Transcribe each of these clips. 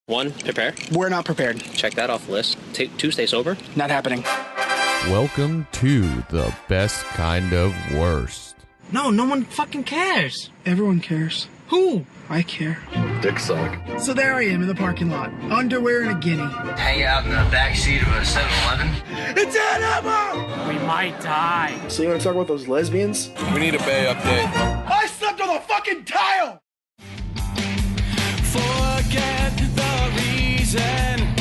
1, prepare. We're not prepared. Check that off the list. 2, stay sober. Not happening. Welcome to the best kind of worst. No one fucking cares. Everyone cares. Who? I care. Dick suck. So there I am in the parking lot. Underwear and a guinea. Hang out in the backseat of a 7-Eleven. It's an animal! We might die. So you want to talk about those lesbians? We need a Bay update. I slept on the fucking tile! Forget the reason.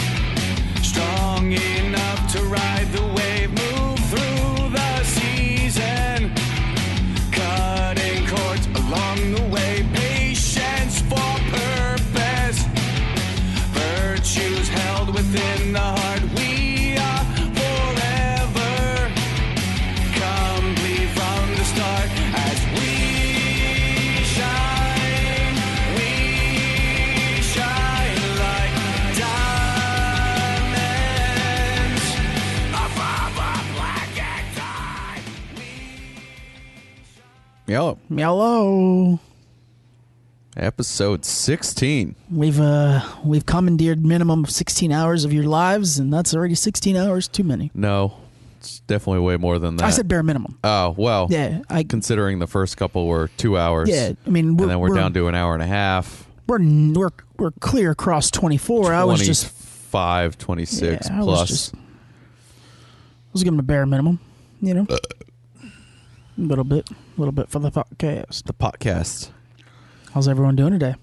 Strong enough to ride the wave, move through the season. Cutting cords along the way, patience for purpose. Virtues held within the heart. We are forever complete from the start as we shine. We shine like diamonds above a black tie. Hello. Episode 16. We've commandeered minimum of 16 hours of your lives, and that's already 16 hours too many. No, it's definitely way more than that. I said bare minimum. Oh, well. Yeah, considering the first couple were 2 hours. Yeah, I mean, and then we're down to an hour and a half. We're clear across 24. I was just 25, 26 yeah, plus. I was giving a bare minimum, you know, a little bit for the podcast. The podcast. How's everyone doing today?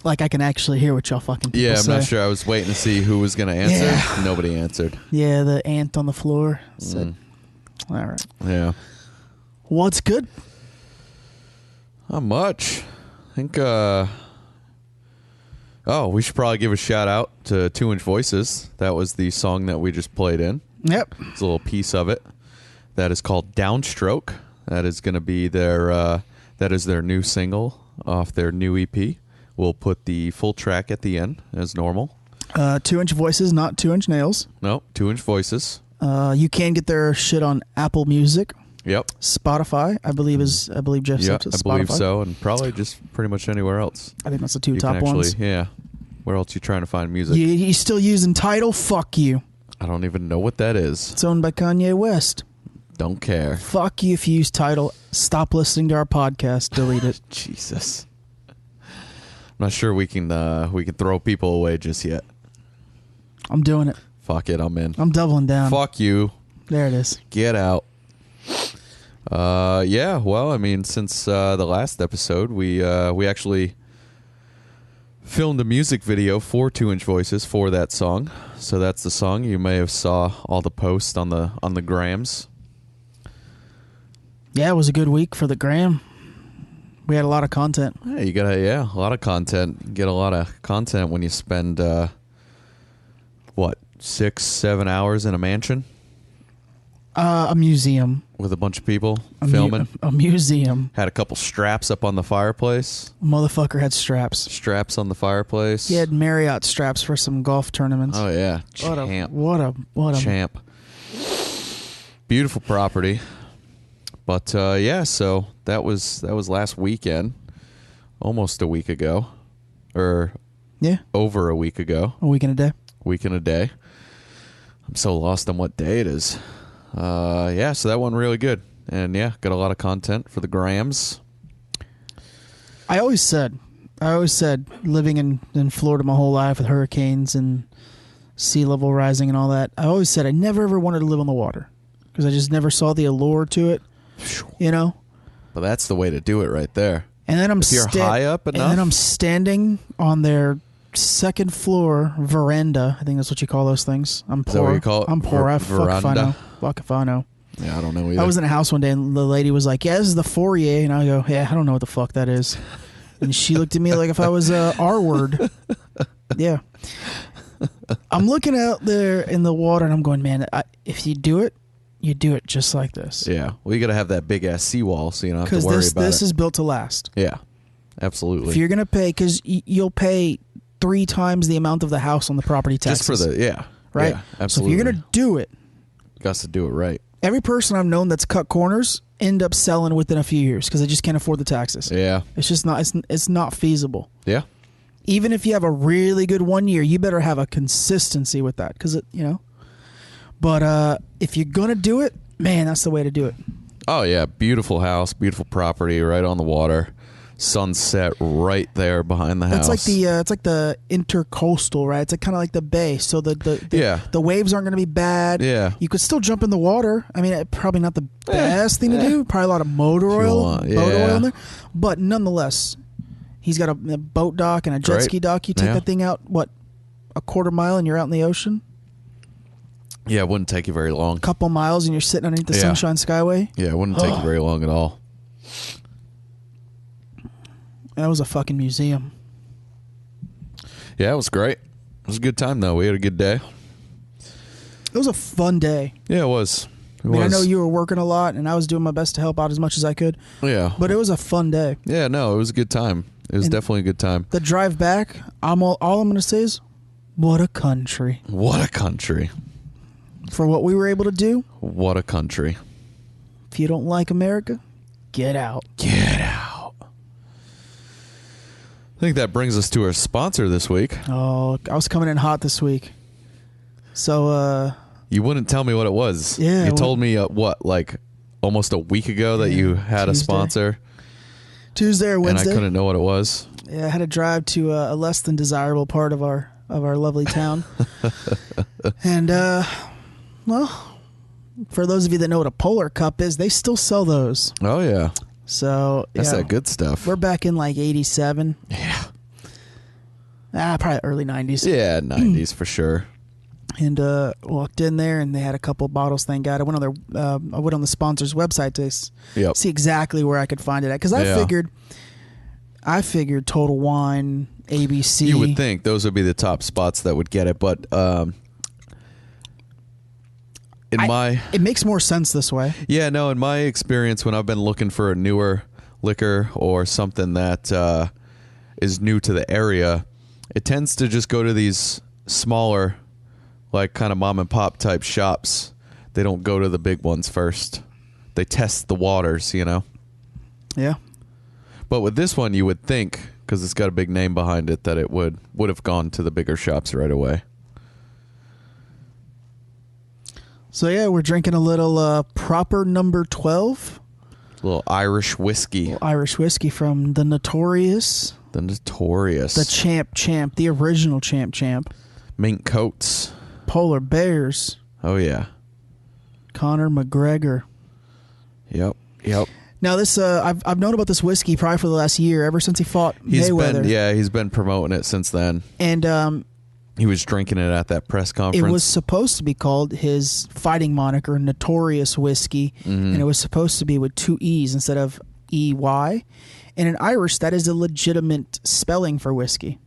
Like, I can actually hear what y'all fucking people Yeah, I'm say. not sure. I was waiting to see who was going to answer. Yeah. Nobody answered. Yeah, the ant on the floor said, all right. Yeah. What's good? Not much. I think, we should probably give a shout out to 2 Inch Voices. That was the song that we just played in. Yep. It's a little piece of it. That is called Downstroke. That is going to be their new single off their new EP. We'll put the full track at the end as normal. 2 Inch Voices, not 2 Inch Nails. No, 2 Inch Voices. You can get their shit on Apple Music. Yep. Spotify, I believe Jeff said I Spotify. believe so, and probably just pretty much anywhere else. I think that's the two You top can actually, ones. Yeah. Where else you trying to find music? You still using Tidal? Fuck you. I don't even know what that is. It's owned by Kanye West. Don't care. Fuck you if you use Tidal. Stop listening to our podcast. Delete it. Jesus. I'm not sure we can throw people away just yet. I'm doing it. Fuck it, I'm in. I'm doubling down. Fuck you. There it is. Get out. Yeah, well, I mean, since the last episode, we actually filmed a music video for 2 Inch Voices for that song. So that's the song. You may have saw all the posts on the grams. Yeah, it was a good week for the gram. We had a lot of content. Yeah, you got a lot of content. You get a lot of content when you spend 6-7 hours in a mansion A museum. with a bunch of people filming. A museum. Had a couple straps up on the fireplace. Motherfucker had straps. Straps on the fireplace. He had Marriott straps for some golf tournaments. Oh yeah, What a champ. Beautiful property. But so that was last weekend, almost a week ago, or over a week ago. A week and a day. Week and a day. I'm so lost on what day it is. So that went really good, and got a lot of content for the grams. I always said, living in Florida my whole life with hurricanes and sea level rising and all that, I always said I never ever wanted to live on the water because I just never saw the allure to it, you know. But that's the way to do it right there. And then if you're high up enough. And then I'm standing on their second floor veranda. I think that's what you call those things. I'm poor. Is that what you call it? I'm poor. Veranda? Fuck if I know. Yeah, I don't know either. I was in a house one day and the lady was like, "Yeah, this is the foyer," and I go, "Yeah, I don't know what the fuck that is." And she looked at me like if I was a R word. Yeah. I'm looking out there in the water and I'm going, man, if you do it just like this. Yeah. Well, you got to have that big ass seawall so you don't have to worry about it. Because this is built to last. Yeah. Absolutely. If you're going to pay, because you'll pay 3 times the amount of the house on the property taxes. Just for the, right? Yeah, absolutely. So if you're going to do it. Got to do it right. Every person I've known that's cut corners end up selling within a few years because they just can't afford the taxes. Yeah. It's just not, it's not feasible. Yeah. Even if you have a really good 1 year, you better have a consistency with that, because But if you're gonna do it, man, that's the way to do it. Oh yeah, beautiful house, beautiful property, right on the water. Sunset right there behind the house. It's like the intercoastal, right? It's like kind of like the bay, so the waves aren't going to be bad. Yeah, you could still jump in the water. I mean, probably not the best thing to do. Probably a lot of motor oil in there, but nonetheless, he's got a boat dock and a jet ski dock. You take that thing out, a quarter mile, and you're out in the ocean. Yeah, it wouldn't take you very long. Couple miles, and you're sitting underneath the Sunshine Skyway. Yeah, it wouldn't take you very long at all. That was a fucking museum. Yeah, it was great. It was a good time, though. We had a good day. It was a fun day. Yeah, it was. I know you were working a lot, and I was doing my best to help out as much as I could. Yeah. But it was a fun day. Yeah, no, it was a good time. It was definitely a good time. The drive back, all I'm going to say is, what a country. What a country. For what we were able to do. What a country. If you don't like America, get out. Get out. I think that brings us to our sponsor this week. Oh, I was coming in hot this week. So, you wouldn't tell me what it was. Yeah. You told me, like almost a week ago that you had a sponsor. Tuesday or Wednesday. And I couldn't know what it was. Yeah, I had to drive to a less than desirable part of our lovely town. And, well, for those of you that know what a Polar Cup is, they still sell those. Oh, yeah. So that's that good stuff. We're back in like 87. Yeah. Probably early 90s. Yeah, 90s for sure. And walked in there, and they had a couple bottles. Thank God. I went on the sponsor's website to see exactly where I could find it at, because I figured Total Wine, ABC. You would think those would be the top spots that would get it, but it makes more sense this way. Yeah, no, in my experience, when I've been looking for a newer liquor or something that is new to the area, it tends to just go to these smaller, like kind of mom and pop type shops. They don't go to the big ones first. They test the waters, Yeah. But with this one, you would think, because it's got a big name behind it, that it would have gone to the bigger shops right away. So, yeah, we're drinking a little proper number 12. A little Irish whiskey. Irish whiskey from the Notorious. The Champ. The original Champ. Mink Coats. Polar Bears. Oh, yeah. Conor McGregor. Yep. Now, this I've known about this whiskey probably for the last year, ever since he fought Mayweather. He's been promoting it since then. And he was drinking it at that press conference. It was supposed to be called his fighting moniker, Notorious Whiskey, and it was supposed to be with 2 E's instead of EY. And in Irish, that is a legitimate spelling for whiskey.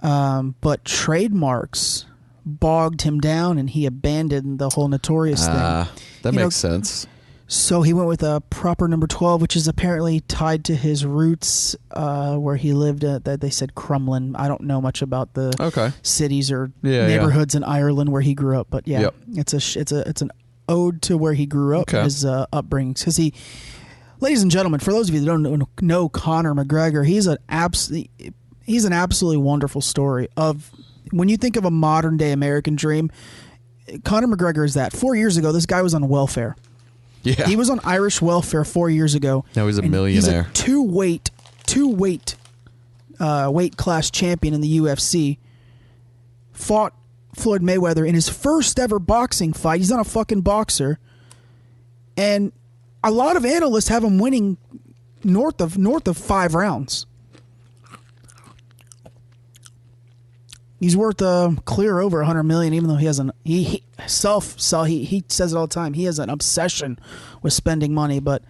But trademarks bogged him down, and he abandoned the whole Notorious thing. That makes sense. So he went with a proper number 12, which is apparently tied to his roots, where he lived. That they said Crumlin. I don't know much about the cities or neighborhoods in Ireland where he grew up, but it's an ode to where he grew up, his upbringing. Because ladies and gentlemen, for those of you that don't know Conor McGregor, he's an absolutely wonderful story of when you think of a modern day American dream. Conor McGregor is that. 4 years ago, this guy was on welfare. Yeah. He was on Irish welfare 4 years ago. Now he's a millionaire. He's a two-weight weight class champion in the UFC. Fought Floyd Mayweather in his first ever boxing fight. He's not a fucking boxer. And a lot of analysts have him winning north of 5 rounds. He's worth clear over $100 million, even though he has he says it all the time. He has an obsession with spending money, but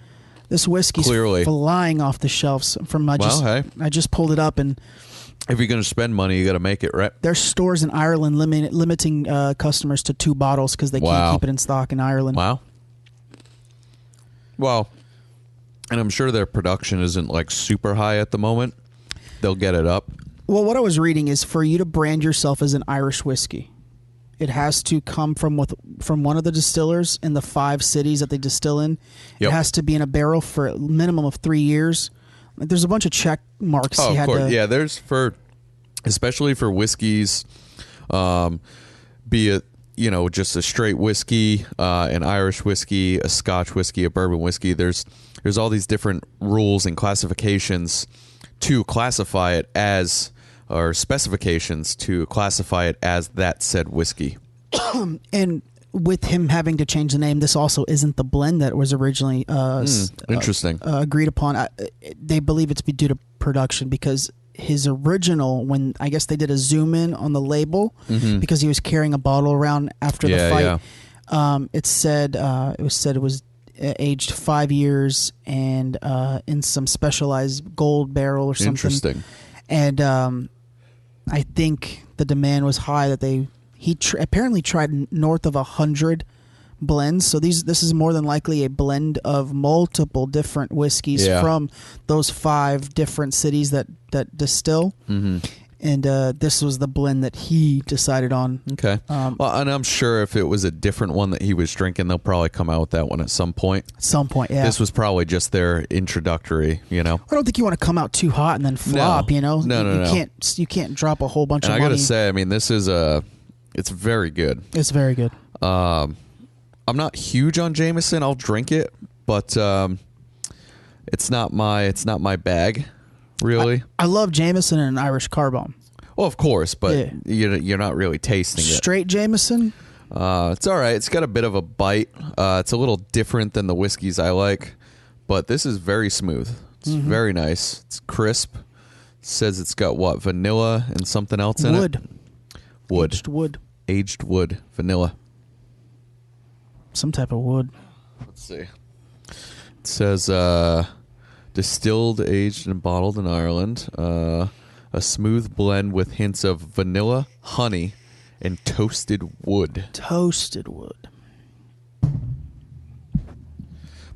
this whiskey's flying off the shelves. I just pulled it up, and if you're going to spend money, you got to make it, right? There's stores in Ireland limiting customers to 2 bottles because they can't keep it in stock in Ireland. Wow. Well, and I'm sure their production isn't like super high at the moment. They'll get it up. Well, what I was reading is for you to brand yourself as an Irish whiskey, it has to come from one of the distillers in the 5 cities that they distill in. Yep. It has to be in a barrel for a minimum of 3 years. Like, there's a bunch of check marks. Oh, of course. Yeah, there's for especially for whiskeys, be it, just a straight whiskey, an Irish whiskey, a Scotch whiskey, a bourbon whiskey. There's all these different rules and classifications to classify it as, or specifications to classify it as that said whiskey. And with him having to change the name, this also isn't the blend that was originally interesting agreed upon. They believe it's due to production, because his original, when I guess they did a zoom in on the label, because he was carrying a bottle around after the fight. It said it was aged 5 years and in some specialized gold barrel or something. Interesting. And I think the demand was high that he apparently tried north of 100 blends. So this is more than likely a blend of multiple different whiskeys from those 5 different cities that distill. And this was the blend that he decided on. Okay. Well, and I'm sure if it was a different one that he was drinking, they'll probably come out with that one at some point. At some point, yeah. This was probably just their introductory, I don't think you want to come out too hot and then flop, No. You can't drop a whole bunch of money. I got to say, I mean, this is it's very good. It's very good. I'm not huge on Jameson. I'll drink it, but it's not my bag, really. I love Jameson and an Irish car bomb. Well, of course, but you're not really tasting it. Straight Jameson? It's all right. It's got a bit of a bite. It's a little different than the whiskeys I like, but this is very smooth. It's very nice. It's crisp. It says it's got what? Vanilla and something else in it? Wood. Aged wood. Vanilla. Some type of wood. Let's see. It says distilled, aged, and bottled in Ireland. A smooth blend with hints of vanilla, honey, and toasted wood. Toasted wood.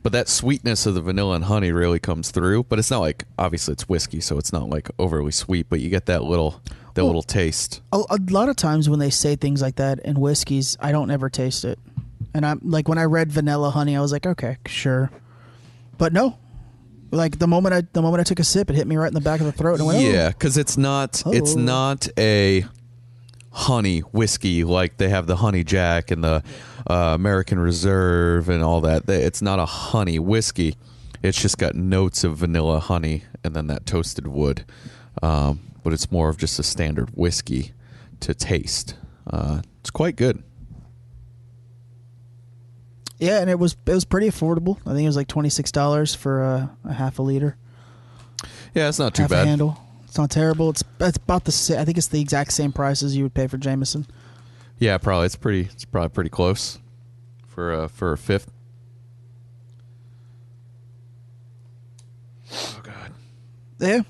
But that sweetness of the vanilla and honey really comes through. But it's not like, obviously it's whiskey, so it's not like overly sweet. But you get that little taste. A lot of times when they say things like that in whiskeys, I don't ever taste it. And I'm like, when I read vanilla honey, I was like, okay, sure. But no. Like the moment I took a sip, it hit me right in the back of the throat, and I went, yeah, because it's not a honey whiskey like they have the Honey Jack and the American Reserve and all that. It's not a honey whiskey. It's just got notes of vanilla, honey, and then that toasted wood. But it's more of just a standard whiskey to taste. It's quite good. Yeah, and it was pretty affordable. I think it was like $26 for a half a liter. Yeah, it's not too bad. Half a handle. It's not terrible. It's about the same. I think it's the exact same price as you would pay for Jameson. Yeah, probably. It's probably pretty close for a fifth. Oh God. Yeah.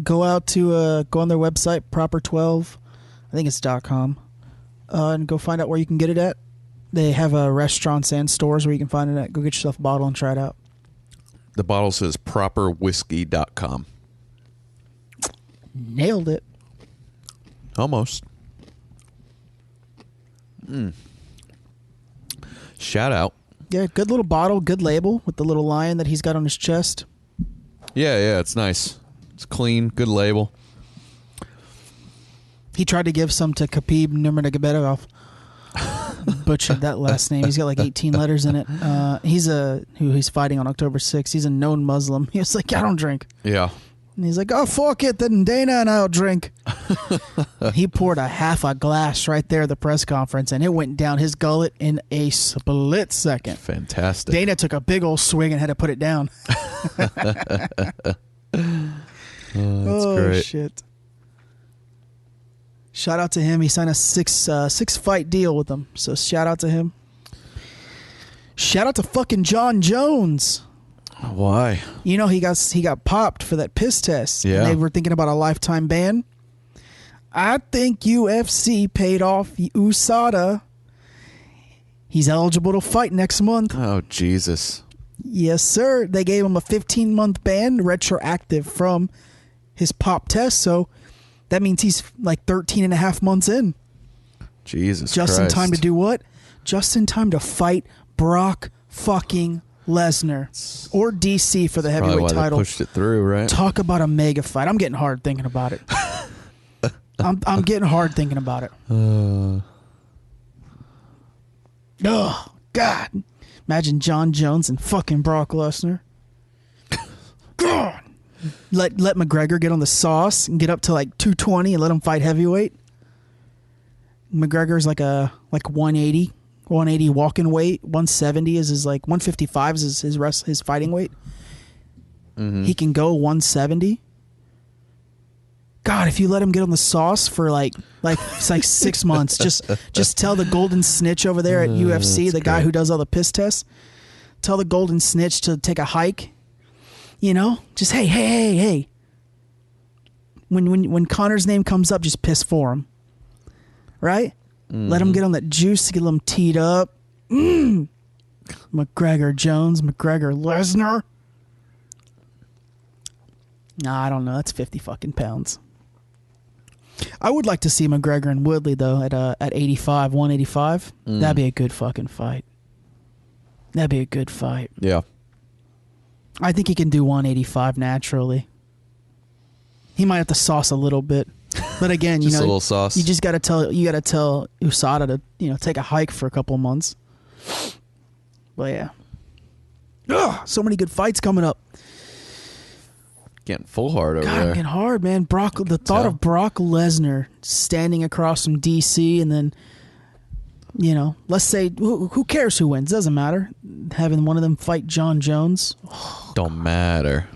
Go out to go on their website, Proper12. I think it's .com, and go find out where you can get it at. They have restaurants and stores where you can find it at. Go get yourself a bottle and try it out. The bottle says properwhiskey.com. Nailed it. Almost. Shout out. Yeah, good little bottle, good label with the little lion that he's got on his chest. Yeah, it's nice. It's clean, good label. He tried to give some to Khabib Nurmagomedov. Butchered that last name. He's got like 18 letters in it. He's fighting on October 6th. He's a known Muslim. He was like, I don't drink. Yeah. And he's like, oh, fuck it. Then Dana and I'll drink. He poured a half a glass right there at the press conference, and it went down his gullet in a split second. Fantastic. Dana took a big old swig and had to put it down. That's great. Shit. Shout out to him. He signed a six fight deal with them. So shout out to him. Shout out to fucking John Jones. Why? You know he got popped for that piss test. Yeah. And they were thinking about a lifetime ban. I think UFC paid off USADA. He's eligible to fight next month. Oh, Jesus. Yes, sir. They gave him a 15-month ban, retroactive from his pop test. So that means he's like 13 and a half months in. Jesus Just Christ. in time to do what? Just in time to fight Brock fucking Lesnar. or DC for the heavyweight Probably why title. They pushed it through, right? Talk about a mega fight. I'm getting hard thinking about it. I'm getting hard thinking about it. Oh, God. Imagine John Jones and fucking Brock Lesnar. God. Let McGregor get on the sauce and get up to like 220 and let him fight heavyweight. McGregor's like 180 walking weight. 170 is his 155 is his fighting weight. Mm-hmm. He can go 170. God, if you let him get on the sauce for it's like 6 months, just tell the golden snitch over there at UFC, the guy who does all the piss tests, tell the golden snitch to take a hike. You know, just hey. When Connor's name comes up, just piss for him. Right? Let him get on that juice to get him teed up. McGregor Jones, McGregor Lesnar. Nah, I don't know. That's 50 fucking pounds. I would like to see McGregor and Woodley though at 85, 185. That'd be a good fucking fight. That'd be a good fight. Yeah. I think he can do 185 naturally. He might have to sauce a little bit, but again, Just a little sauce. You just got to tell USADA to take a hike for a couple of months. But yeah, so many good fights coming up. Getting full hard over God, there. I'm getting hard, man. The thought of Brock Lesnar standing across from DC, and then let's say who cares who wins? Doesn't matter. Having one of them fight John Jones. Don't matter.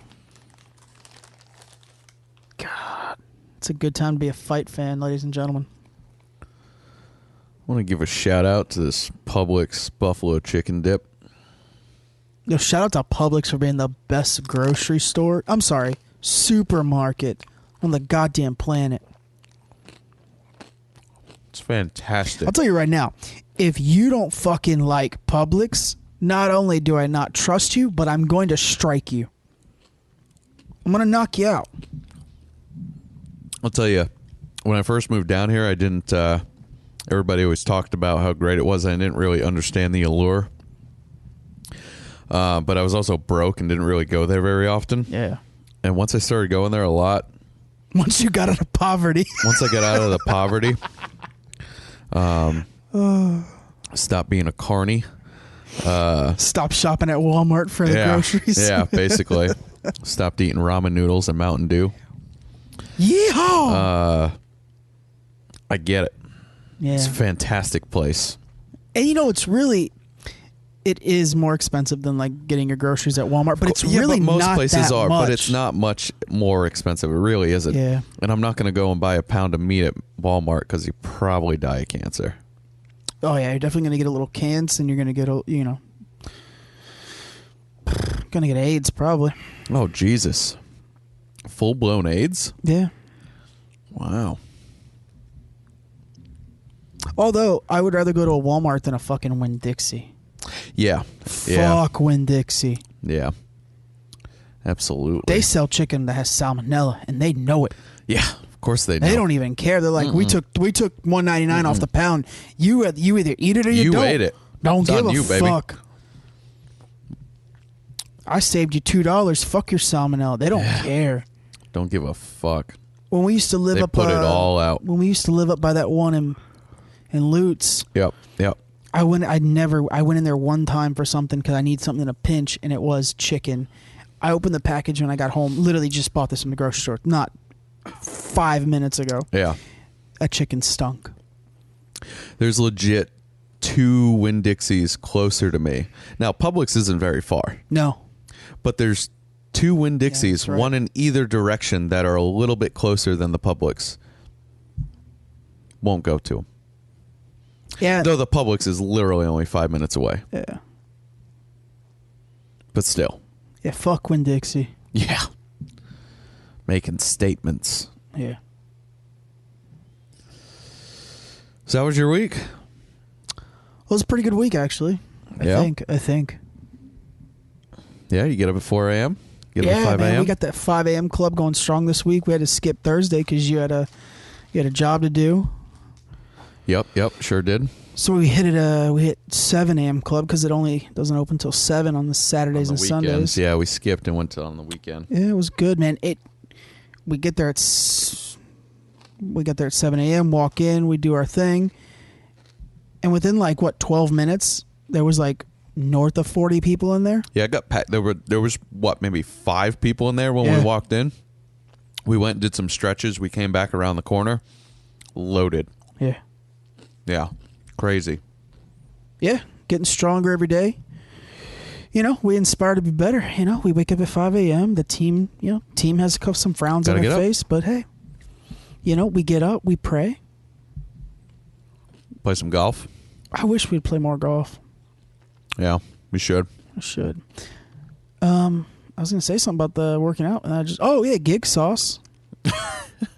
God, it's a good time to be a fight fan, ladies and gentlemen. I want to give a shout out to this Publix buffalo chicken dip. Yo, shout out to Publix for being the best grocery store. I'm sorry, supermarket on the goddamn planet. It's fantastic. I'll tell you right now, if you don't fucking like Publix, not only do I not trust you, but I'm going to strike you. I'm going to knock you out. I'll tell you, when I first moved down here, I didn't. Everybody always talked about how great it was. I didn't really understand the allure. But I was also broke and didn't really go there very often. Yeah. And once I started going there a lot. Once you got out of poverty. Once I got out of the poverty. Stop being a carny. Stop shopping at Walmart for the groceries. Yeah, basically. Stopped eating ramen noodles and Mountain Dew. Yeehaw! I get it. Yeah. It's a fantastic place. And it is more expensive than getting your groceries at Walmart, but it's really but most not places that are, much. but it's not much more expensive. It really isn't. Yeah. And I'm not going to go and buy a pound of meat at Walmart because you probably die of cancer. Oh yeah, you're definitely gonna get a little cancer, and you're gonna get gonna get AIDS probably. Oh Jesus! Full blown AIDS? Yeah. Wow. Although I would rather go to a Walmart than a fucking Winn-Dixie. Yeah. Fuck Winn-Dixie. Yeah. Absolutely. They sell chicken that has salmonella, and they know it. Yeah, of course they know. They don't even care. They're like, we took $1.99 off the pound. You either eat it or you don't. ate it. Don't It's give on a you, baby. fuck. I saved you $2. Fuck your salmonella. They don't care. Don't give a fuck. When we used to live They up, put it all out. When we used to live up by that one in Lutz, Yep. I went in there one time for something because I need something in a pinch, and it was chicken. I opened the package when I got home. Literally just bought this from the grocery store, not 5 minutes ago. Yeah. That chicken stunk. There's legit 2 Winn-Dixies closer to me. Now, Publix isn't very far. No. But there's 2 Winn-Dixies, that's right. one in either direction, that are a little bit closer than the Publix. Won't go to them. Yeah. Though the Publix is literally only 5 minutes away. Yeah. But still. Yeah, fuck Winn-Dixie. Yeah. Making statements. Yeah. So how was your week? Well, it was a pretty good week, actually. I think. Yeah, you get up at 4 a.m.? Get up Yeah, at 5 man, a.m.? we got that 5 a.m. club going strong this week. We had to skip Thursday because you had a job to do. Yep, sure did. So we hit 7 a.m. club because it only doesn't open till 7 on the Saturdays On the and weekends. Sundays. Yeah, we skipped and went to on the weekend. Yeah, it was good, man. We get there at We got there at 7 a.m., walk in, we do our thing. And within 12 minutes, there was north of 40 people in there. Yeah, I got packed. There was maybe 5 people in there when we walked in. We went and did some stretches. We came back around the corner, loaded. Yeah. Yeah, crazy. Yeah, getting stronger every day. We inspire to be better. We wake up at 5 a.m. The team has some frowns on their face, but hey, we get up, we pray. Play some golf. I wish we'd play more golf. Yeah, we should. I should. I was going to say something about the working out, and gig sauce.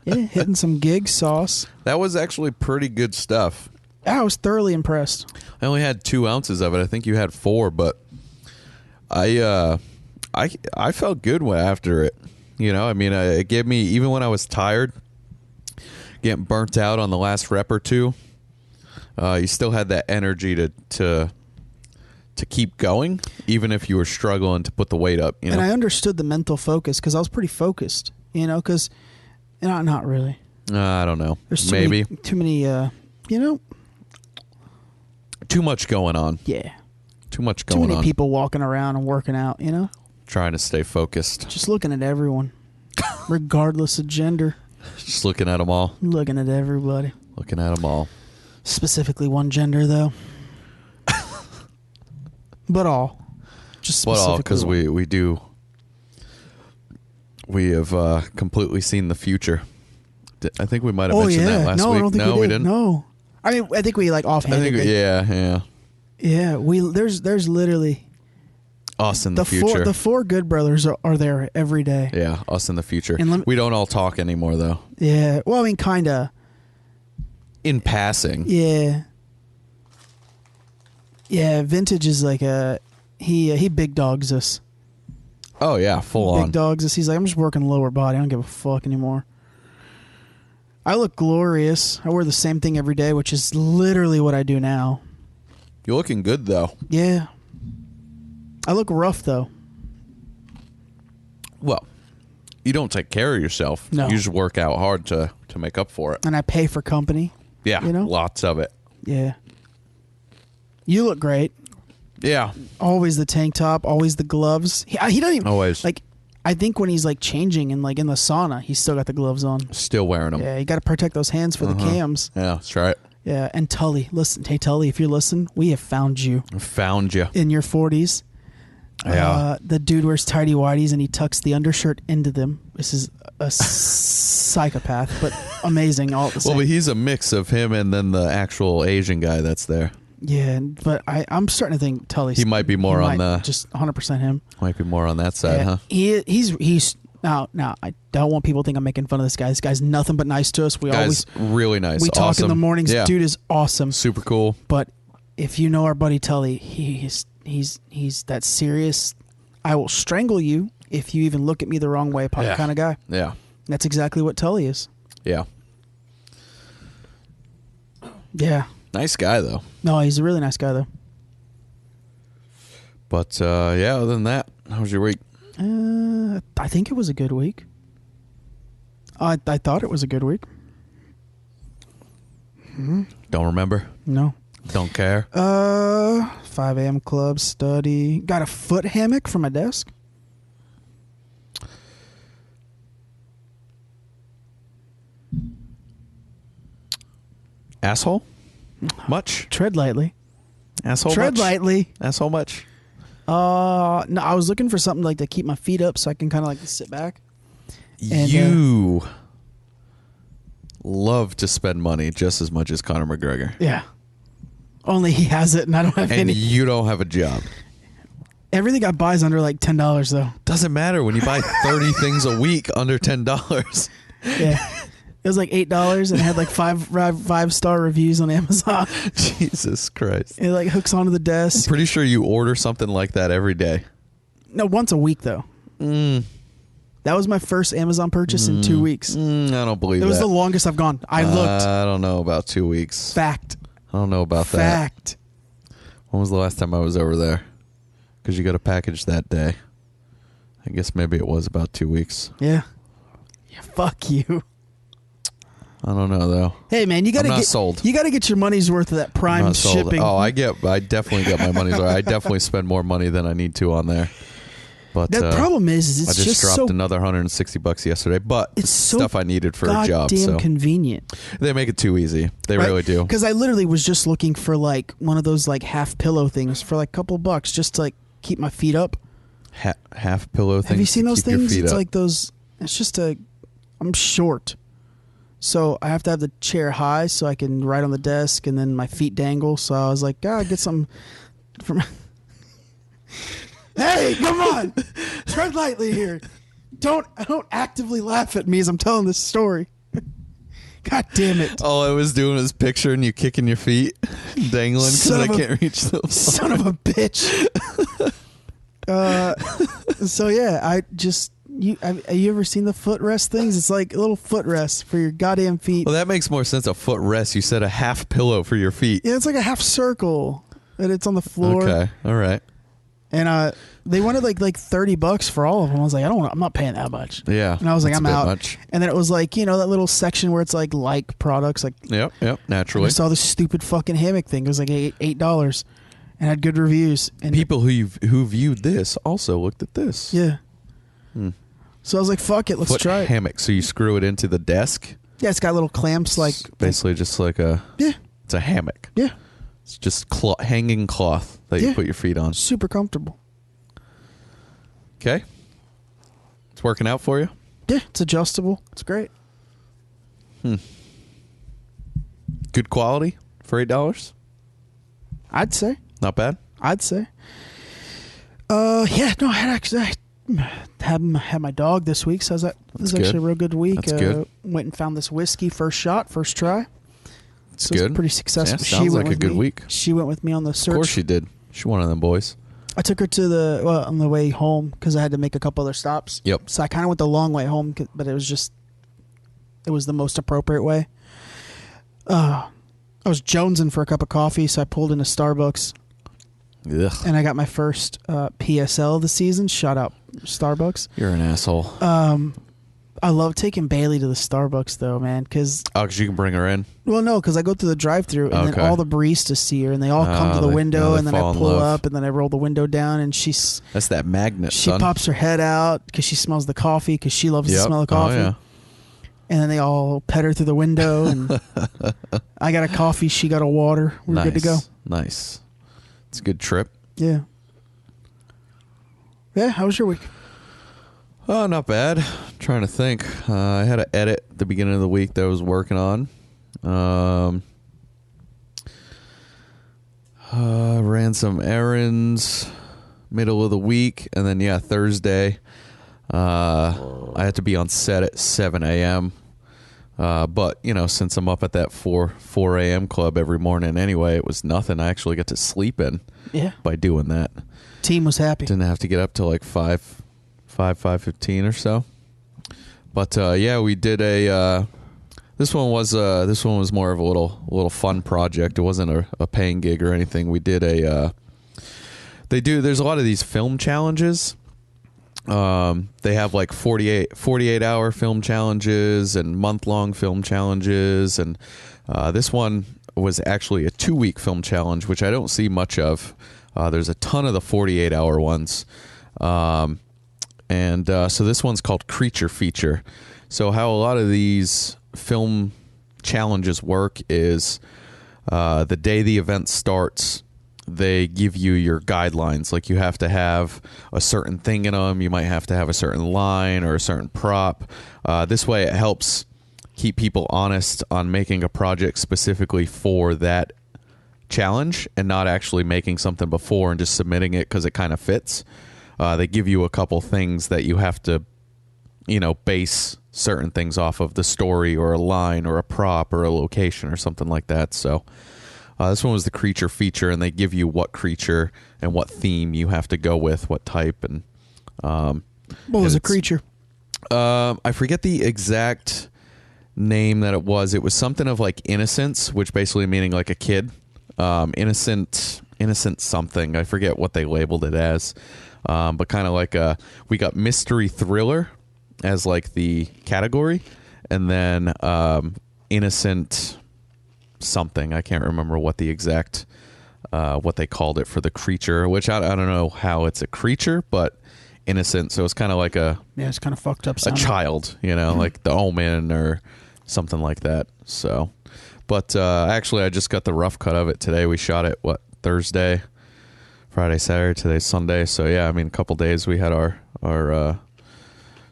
Yeah, hitting some gig sauce. That was actually pretty good stuff. I was thoroughly impressed. I only had 2 ounces of it. I think you had 4, but I felt good after it. It gave me, even when I was tired, getting burnt out on the last rep or two, you still had that energy to keep going, even if you were struggling to put the weight up. And I understood the mental focus because I was pretty focused. Because not really. I don't know. There's maybe too many. Too much going on. Yeah. Too much going on. Too many people walking around and working out. Trying to stay focused. Just looking at everyone, regardless of gender. Just looking at them all. Looking at everybody. Looking at them all. Specifically one gender, though. But all. Just specifically. But all, because we have completely seen the future. I think we might have mentioned that last week. I don't think we didn't. No. I mean, I think we offhanded. Yeah. Yeah, there's literally us in the future. The 4 good brothers are there every day. Yeah, us in the future. And we don't all talk anymore, though. Yeah, well, I mean, kind of. In passing. Yeah. Yeah, Vintage is he big dogs us. Oh yeah, full on. Big dogs us. He's like, I'm just working lower body. I don't give a fuck anymore. I look glorious. I wear the same thing every day, which is literally what I do now. You're looking good, though. Yeah. I look rough, though. Well, you don't take care of yourself. No. You just work out hard to make up for it. And I pay for company. Yeah, lots of it. Yeah. You look great. Yeah. Always the tank top, always the gloves. He doesn't even... Always. I think when he's changing and in the sauna, he's still got the gloves on. Still wearing them. Yeah, you got to protect those hands for the cams. Yeah, that's right. Yeah, and Tully, listen, hey Tully, if you're listening, we have found you. Found you. In your 40s. Yeah. The dude wears tighty whities and he tucks the undershirt into them. This is a psychopath, but amazing all at the same. Well, but he's a mix of him and then the actual Asian guy that's there. Yeah, but I'm starting to think Tully. He might be more on the just 100% him. Might be more on that side, huh? He's now. I don't want people to think I'm making fun of this guy. This guy's nothing but nice to us. Guy's really nice. We talk in the mornings. Yeah. Dude is awesome. Super cool. But if you know our buddy Tully, he's that serious. I will strangle you if you even look at me the wrong way kind of guy. Yeah. That's exactly what Tully is. Yeah. Yeah. Nice guy, though. No, he's a really nice guy, though. But, other than that, how was your week? I think it was a good week. I thought it was a good week. Don't remember? No. Don't care? 5 a.m. club, study. Got a foot hammock for my desk. Asshole? Much? Tread lightly. Asshole Tread much? lightly. Asshole much? No, I was looking for something to keep my feet up so I can kind of sit back. And, you love to spend money just as much as Conor McGregor. Yeah. Only he has it and I don't have and any. You don't have a job. Everything I buy is under $10 though. Doesn't matter when you buy 30 things a week under $10. Yeah. It was $8 and it had five-star reviews on Amazon. Jesus Christ. It hooks onto the desk. I'm pretty sure you order something like that every day. No, once a week though. That was my first Amazon purchase in 2 weeks. I don't believe that. It was the longest I've gone. I looked. I don't know about 2 weeks. Fact. I don't know about that. Fact. When was the last time I was over there? Because you got a package that day. I guess maybe it was about 2 weeks. Yeah. Yeah. Fuck you. I don't know though. Hey man, you gotta I'm not get sold. You gotta get your money's worth of that I'm Prime not sold. shipping. Oh, I definitely get my money's worth. I definitely spend more money than I need to on there. But the problem is it's I just dropped so, another $160 yesterday. But it's so stuff I needed for a job. Goddamn So convenient. they make it too easy. They really do. Because I literally was just looking for like one of those like half pillow things for like a couple bucks just to like keep my feet up. Half pillow things. Have you seen to those keep your things? feet It's up. like those. It's just I'm short, so I have to have the chair high so I can write on the desk, and then my feet dangle. So I was like, God, get some from. Hey, come on, tread lightly here. Don't actively laugh at me as I'm telling this story. God damn it! All I was doing was picturing you kicking your feet, dangling because I can't reach them. Son of a bitch. So yeah, have you ever seen the footrest things? It's like a little footrest for your goddamn feet. Well, that makes more sense. A footrest. You said a half pillow for your feet. Yeah, it's like a half circle, and it's on the floor. Okay, all right. And they wanted like $30 for all of them. I was like, I'm not paying that much. Yeah, and I was like, that's I'm a bit out. much. And then it was like, that little section where it's like products, like Yep, naturally. I saw this stupid fucking hammock thing. It was like $8 and had good reviews. And people who viewed this also looked at this. Yeah. So I was like, fuck it, let's Foot try it. hammock. So you screw it into the desk. Yeah, it's got little clamps, like It's basically just like it's a hammock. Yeah. It's just hanging cloth that you put your feet on. Super comfortable. Okay. It's working out for you? Yeah, it's adjustable. It's great. Good quality for $8? I'd say. Not bad? I'd say. Yeah, no, I had my dog this week, so it was good. actually a real good week. That's good. Went and found this whiskey first try. It's So it good. was pretty successful. Yeah, sounds like a good week. She went with me on the search. Of course she did. She's one of them boys. I took her to on the way home because I had to make a couple other stops. Yep. So I kind of went the long way home, but it was the most appropriate way. I was jonesing for a cup of coffee, so I pulled into Starbucks. Ugh. And I got my first PSL of the season. Shout out Starbucks. You're an asshole. I love taking Bailey to the Starbucks though, man. Because you can bring her in. Well, no, because I go through the drive-through and then all the baristas see her, and they all come to the window, and then I pull up, and then I roll the window down, and that's that magnet. She pops her head out because she smells the coffee because she loves the smell of coffee. Oh, yeah. And then they all pet her through the window, and I got a coffee, she got a water. We're good to go. Nice. It's a good trip. Yeah. Yeah. How was your week? Oh, not bad. Trying to think. I had an edit at the beginning of the week that I was working on. Ran some errands middle of the week, and then Thursday I had to be on set at 7 a.m. But since I'm up at that 4 a.m. club every morning anyway, it was nothing. I actually got to sleep in by doing that. Team was happy. Didn't have to get up till like 5:15 or so. But we did a this one was more of a little fun project. It wasn't a paying gig or anything. We did there's a lot of these film challenges. They have like 48 hour film challenges and month-long film challenges, and this one was actually a 2-week film challenge, which I don't see much of. There's a ton of the 48 hour ones. So this one's called Creature Feature. So how a lot of these film challenges work is the day the event starts, they give you your guidelines. Like you have to have a certain thing in them. You might have to have a certain line or a certain prop. This way it helps keep people honest on making a project specifically for that challenge and not actually making something before and just submitting it because it kind of fits. They give you a couple things that you have to, base certain things off of, the story or a line or a prop or a location or something like that. So this one was the creature feature, and they give you what creature and what theme you have to go with, what type. And what was a creature? I forget the exact name that it was. It was something of like innocence, which basically meaning like a kid. Innocent something. I forget what they labeled it as. But kind of like we got mystery thriller as like the category, and then innocent something. I can't remember what the exact what they called it for the creature, which I don't know how it's a creature, but innocent. So it's kind of like it's kind of fucked up. A child, like the Omen or something like that. So, but actually, I just got the rough cut of it today. We shot it Thursday, Friday, Saturday, today's Sunday. So yeah, I mean, a couple days we had our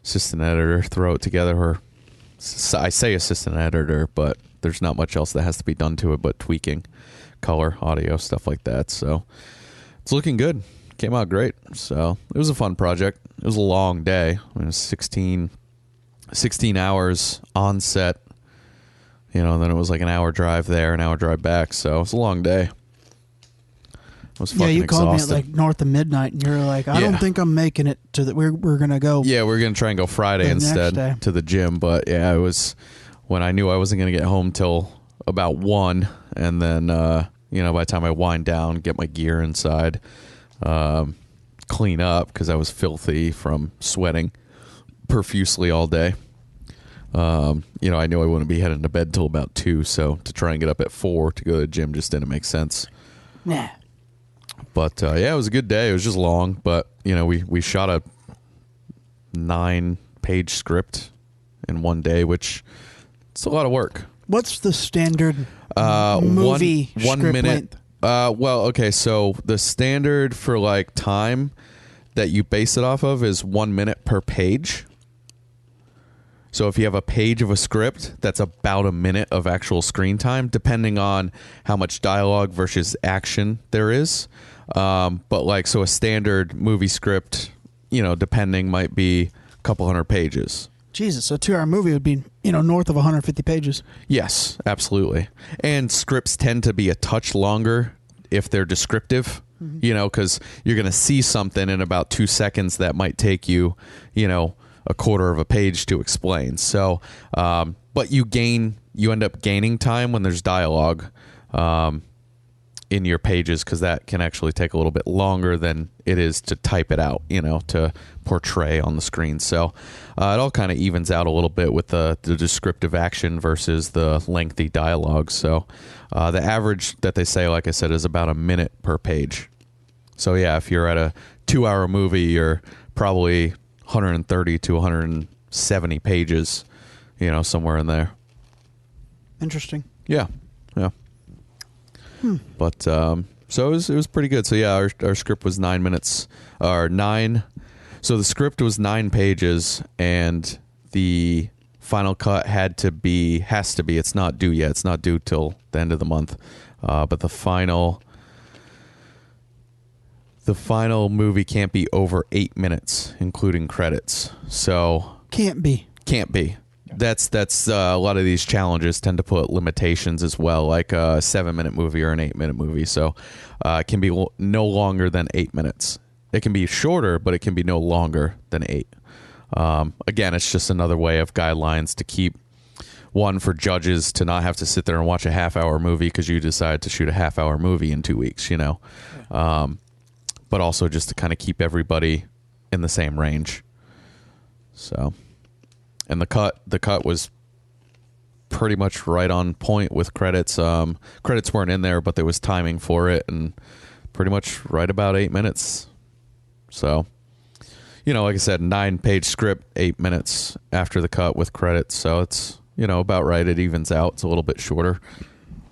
assistant editor throw it together. Or I say assistant editor, but there's not much else that has to be done to it but tweaking color, audio, stuff like that. So it's looking good. Came out great. So it was a fun project. It was a long day. It was 16 hours on set, and then it was like an hour drive there, an hour drive back. So it was a long day. It was fucking you called exhausted. me at like north of midnight, and you're like, I don't think I'm making it to the. We're gonna go. Yeah, we're gonna try and go Friday instead to the gym. But yeah, it was when I knew I wasn't gonna get home till about 1, and then by the time I wind down, get my gear inside, clean up because I was filthy from sweating profusely all day. I knew I wouldn't be heading to bed till about 2, so to try and get up at 4 to go to the gym just didn't make sense. Nah. But it was a good day. It was just long, but we shot a 9-page script in one day, which it's a lot of work. What's the standard movie one script minute? length? Okay, so the standard for like time that you base it off of is 1 minute per page. So if you have a page of a script, that's about a minute of actual screen time, depending on how much dialogue versus action there is. So a standard movie script, depending, might be a couple hundred pages. Jesus, so a 2-hour movie would be, north of 150 pages. Yes, absolutely. And scripts tend to be a touch longer if they're descriptive, because you're going to see something in about 2 seconds that might take you, a quarter of a page to explain. So, but you end up gaining time when there's dialogue in your pages, because that can actually take a little bit longer than it is to type it out, to portray on the screen. So it all kind of evens out a little bit with the descriptive action versus the lengthy dialogue. So the average that they say, like I said, is about a minute per page. So yeah, if you're at a 2-hour movie, you're probably 130 to 170 pages, somewhere in there. Interesting. Yeah. But so it was pretty good. So yeah, our script was 9 minutes, or 9. So the script was 9 pages, and the final cut has to be. It's not due yet. It's not due till the end of the month. But the final movie can't be over 8 minutes, including credits. So can't be. That's a lot of these challenges tend to put limitations as well, like a 7-minute movie or an 8-minute movie. So it can be no longer than 8 minutes. It can be shorter, but it can be no longer than 8. Again, it's just another way of guidelines to keep one for judges to not have to sit there and watch a half-hour movie because you decide to shoot a half-hour movie in 2 weeks, but also just to kind of keep everybody in the same range. So, and the cut was pretty much right on point with credits. Credits weren't in there, but there was timing for it, and pretty much right about 8 minutes. So, like I said, 9-page script, 8 minutes after the cut with credits. So it's, about right. It evens out. It's a little bit shorter.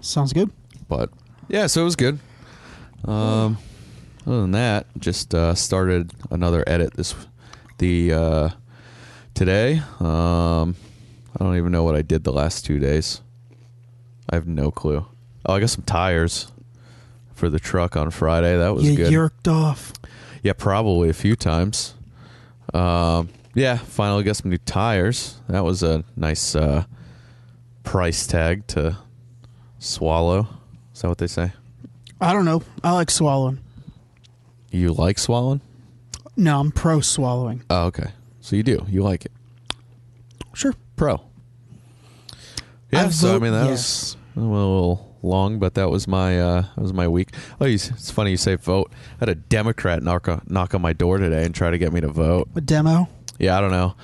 Sounds good. But yeah, so it was good. Other than that, just started another edit today. I don't even know what I did the last 2 days. I have no clue. Oh, I got some tires for the truck on Friday. That was good. You yerked off. Yeah, probably a few times. Yeah, finally got some new tires. That was a nice price tag to swallow. Is that what they say? I don't know. I like swallowing. You like swallowing? No, I'm pro swallowing. Oh, okay. So you do. You like it. Sure. Pro. Yeah, that was a little long, but that was my week. Oh, it's funny you say vote. I had a Democrat knock on my door today and try to get me to vote. A demo? Yeah, I don't know.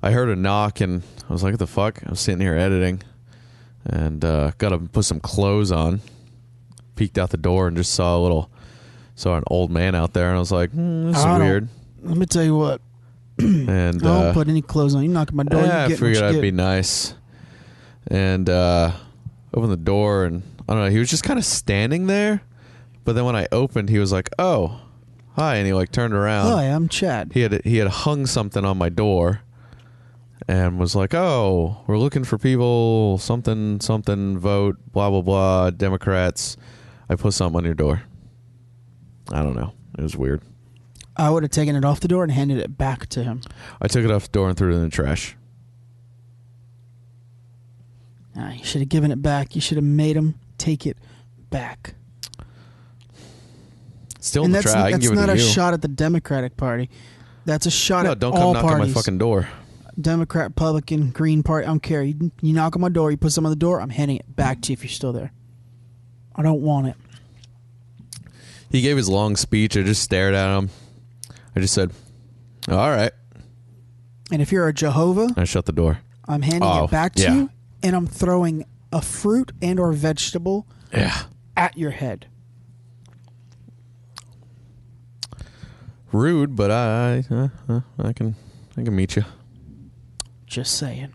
I heard a knock and I was like, what the fuck? I was sitting here editing. and got to put some clothes on. Peeked out the door and just saw an old man out there, and I was like, this is weird. Let me tell you what. And I don't put any clothes on. You knock at my door. Yeah, you I figured that'd be nice. And opened the door, and I don't know. He was just kind of standing there. But then when I opened, he was like, "Oh, hi," and he like turned around. Hi, I'm Chad. He had hung something on my door, and was like, "Oh, we're looking for people. Something vote. Blah blah blah. Democrats." I put something on your door. I don't know. It was weird. I would have taken it off the door and handed it back to him. I took it off the door and threw it in the trash. Nah, you should have given it back. You should have made him take it back. Still in the trash. I can give it to you. That's not a shot at the Democratic Party. That's a shot at don't all come knock parties. on my fucking door. Democrat, Republican, Green Party. I don't care. You knock on my door. You put something on the door. I'm handing it back to you if you're still there. I don't want it. He gave his long speech. I just stared at him. I just said, "All right." And if you're a Jehovah, I shut the door. I'm handing it back to you, and I'm throwing a fruit and or vegetable at your head. Rude, but I can meet you. Just saying.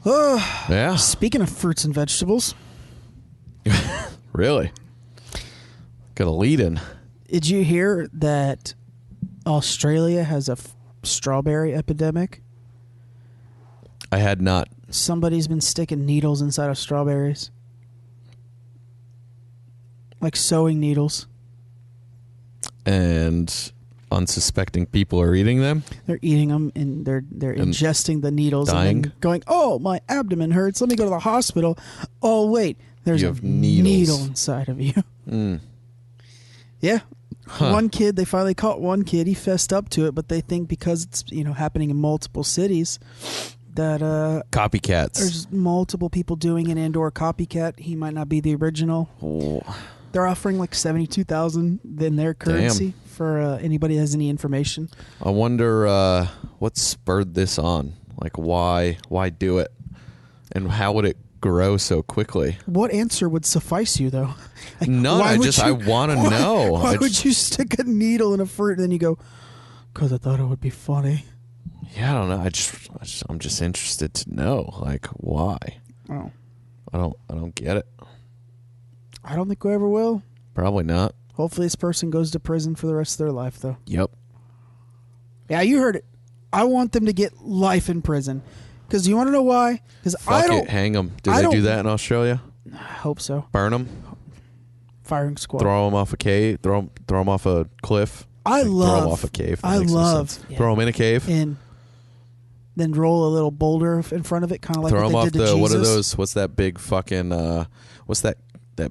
Yeah. Speaking of fruits and vegetables, Really? Got a lead in. did you hear that Australia has a strawberry epidemic? I had not. Somebody's been sticking needles inside of strawberries. Like sewing needles. And unsuspecting people are eating them? They're eating them and they're ingesting the needles dying? and then going, "Oh, my abdomen hurts. Let me go to the hospital." Oh, wait. There's You a have needles. needle inside of you. Yeah. One kid, they finally caught one kid. He fessed up to it, but they think because it's, happening in multiple cities that Copycats. there's multiple people doing an and/or copycat. He might not be the original. Oh. They're offering like $72,000 in their currency for anybody that has any information. I wonder what spurred this on. Like, why do it? And how would it grow so quickly? What answer would suffice you, though? Like, None. I want to know. Why would you stick a needle in a fruit and then you go, "Because I thought it would be funny"? Yeah, I don't know. I'm just interested to know, like, why. Oh, I don't get it. I don't think we ever will. Probably not. Hopefully, this person goes to prison for the rest of their life, though. Yep. Yeah, you heard it. I want them to get life in prison. Because you want to know why? Because I don't. Hang them. Do they do that in Australia? I hope so. Burn them? Firing squad. Throw them off a cave? Throw them off a cliff? Throw them off a cave. Throw them in a cave? And then roll a little boulder in front of it, kind of like throw them what off they did to Jesus. what are those? What's that big fucking? What's that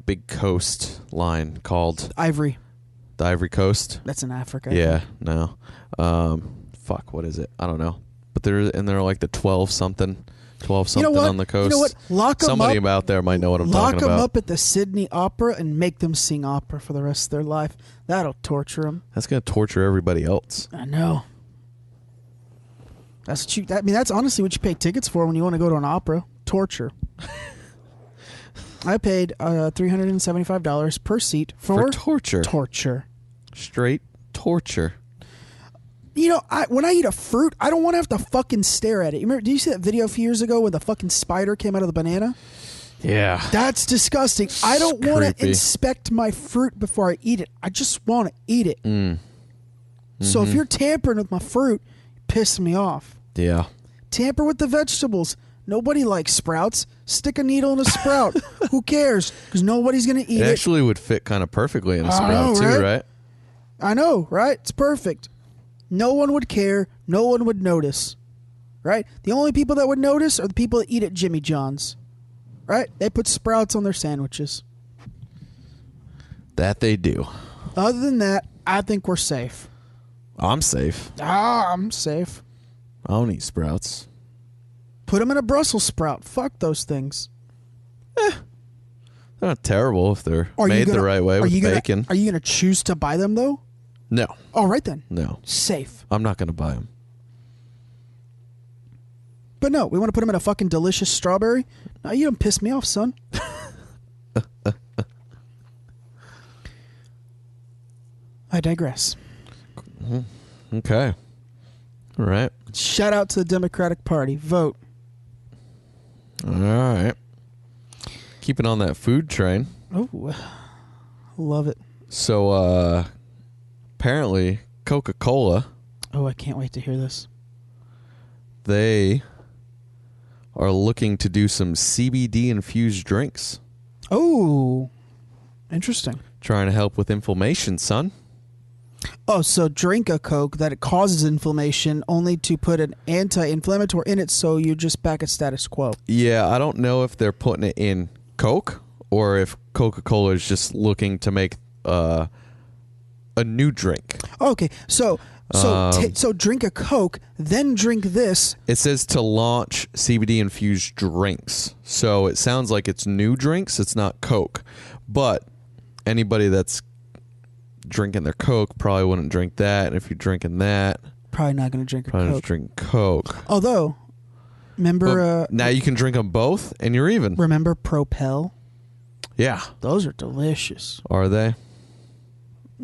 big coast line called? Ivory. The Ivory Coast. That's in Africa. Yeah. No. Fuck. What is it? I don't know. But they're like the 12 something on the coast. You know what? Lock them Somebody up. out there might know what I'm talking about. Lock them up at the Sydney Opera and make them sing opera for the rest of their life. That'll torture them. That's gonna torture everybody else. I know. That's what that's honestly what you pay tickets for when you want to go to an opera. Torture. I paid $375 per seat for torture. Torture. Straight torture. When I eat a fruit, I don't want to have to fucking stare at it. Did you see that video a few years ago where the fucking spider came out of the banana? Yeah. That's disgusting. I don't want to inspect my fruit before I eat it. I just want to eat it. So if you're tampering with my fruit, piss me off. Yeah. Tamper with the vegetables. Nobody likes sprouts. Stick a needle in a sprout. Who cares? Because nobody's going to eat it. It actually would fit kind of perfectly in a sprout too, right? I know, right? It's perfect. No one would care. No one would notice. Right? The only people that would notice are the people that eat at Jimmy John's. Right? They put sprouts on their sandwiches. That they do. Other than that, I think we're safe. I'm safe. I'm safe. I don't eat sprouts. Put them in a Brussels sprout. Fuck those things. They're not terrible if they're made the right way with bacon. Are you going to choose to buy them, though? No. All right, then. No. Safe. I'm not going to buy them. But no, we want to put them in a fucking delicious strawberry. No, you don't piss me off, son. I digress. Okay. All right. Shout out to the Democratic Party. Vote. All right. Keeping on that food train. Oh, love it. So, apparently, Coca-Cola, Oh, I can't wait to hear this. they are looking to do some CBD-infused drinks. Oh, interesting. Trying to help with inflammation, son. Oh, so drink a Coke that it causes inflammation only to put an anti-inflammatory in it so you're just back at status quo. Yeah, I don't know if they're putting it in Coke or if Coca-Cola is just looking to make a new drink. Okay, so drink a Coke, then drink this. It says to launch CBD-infused drinks. So it sounds like it's new drinks. It's not Coke. But anybody that's drinking their Coke probably wouldn't drink that. And if you're drinking that, Probably not going to drink a probably Coke. just drink Coke. Although, remember, Now you can drink them both, and you're even. remember Propel? Yeah. Those are delicious. Are they?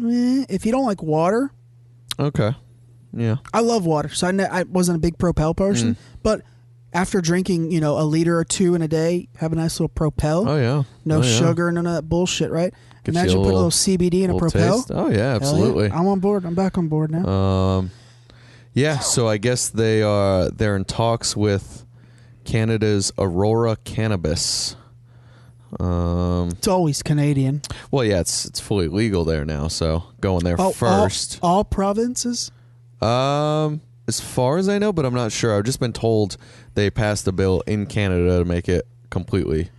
If you don't like water, Okay. Yeah. I love water, so I wasn't a big Propel person. But after drinking, a liter or two in a day, have a nice little Propel. Oh, yeah. No Oh, yeah. sugar, none of that bullshit, right? Gets you Imagine a putting a little- little CBD in a little Propel. taste. Oh, yeah, Hell yeah. absolutely. I'm on board. I'm back on board now. Yeah, so I guess they're in talks with Canada's Aurora Cannabis. It's always Canadian. Well, yeah, it's fully legal there now, so going there first. All provinces? As far as I know, but I'm not sure. I've just been told they passed a bill in Canada to make it completely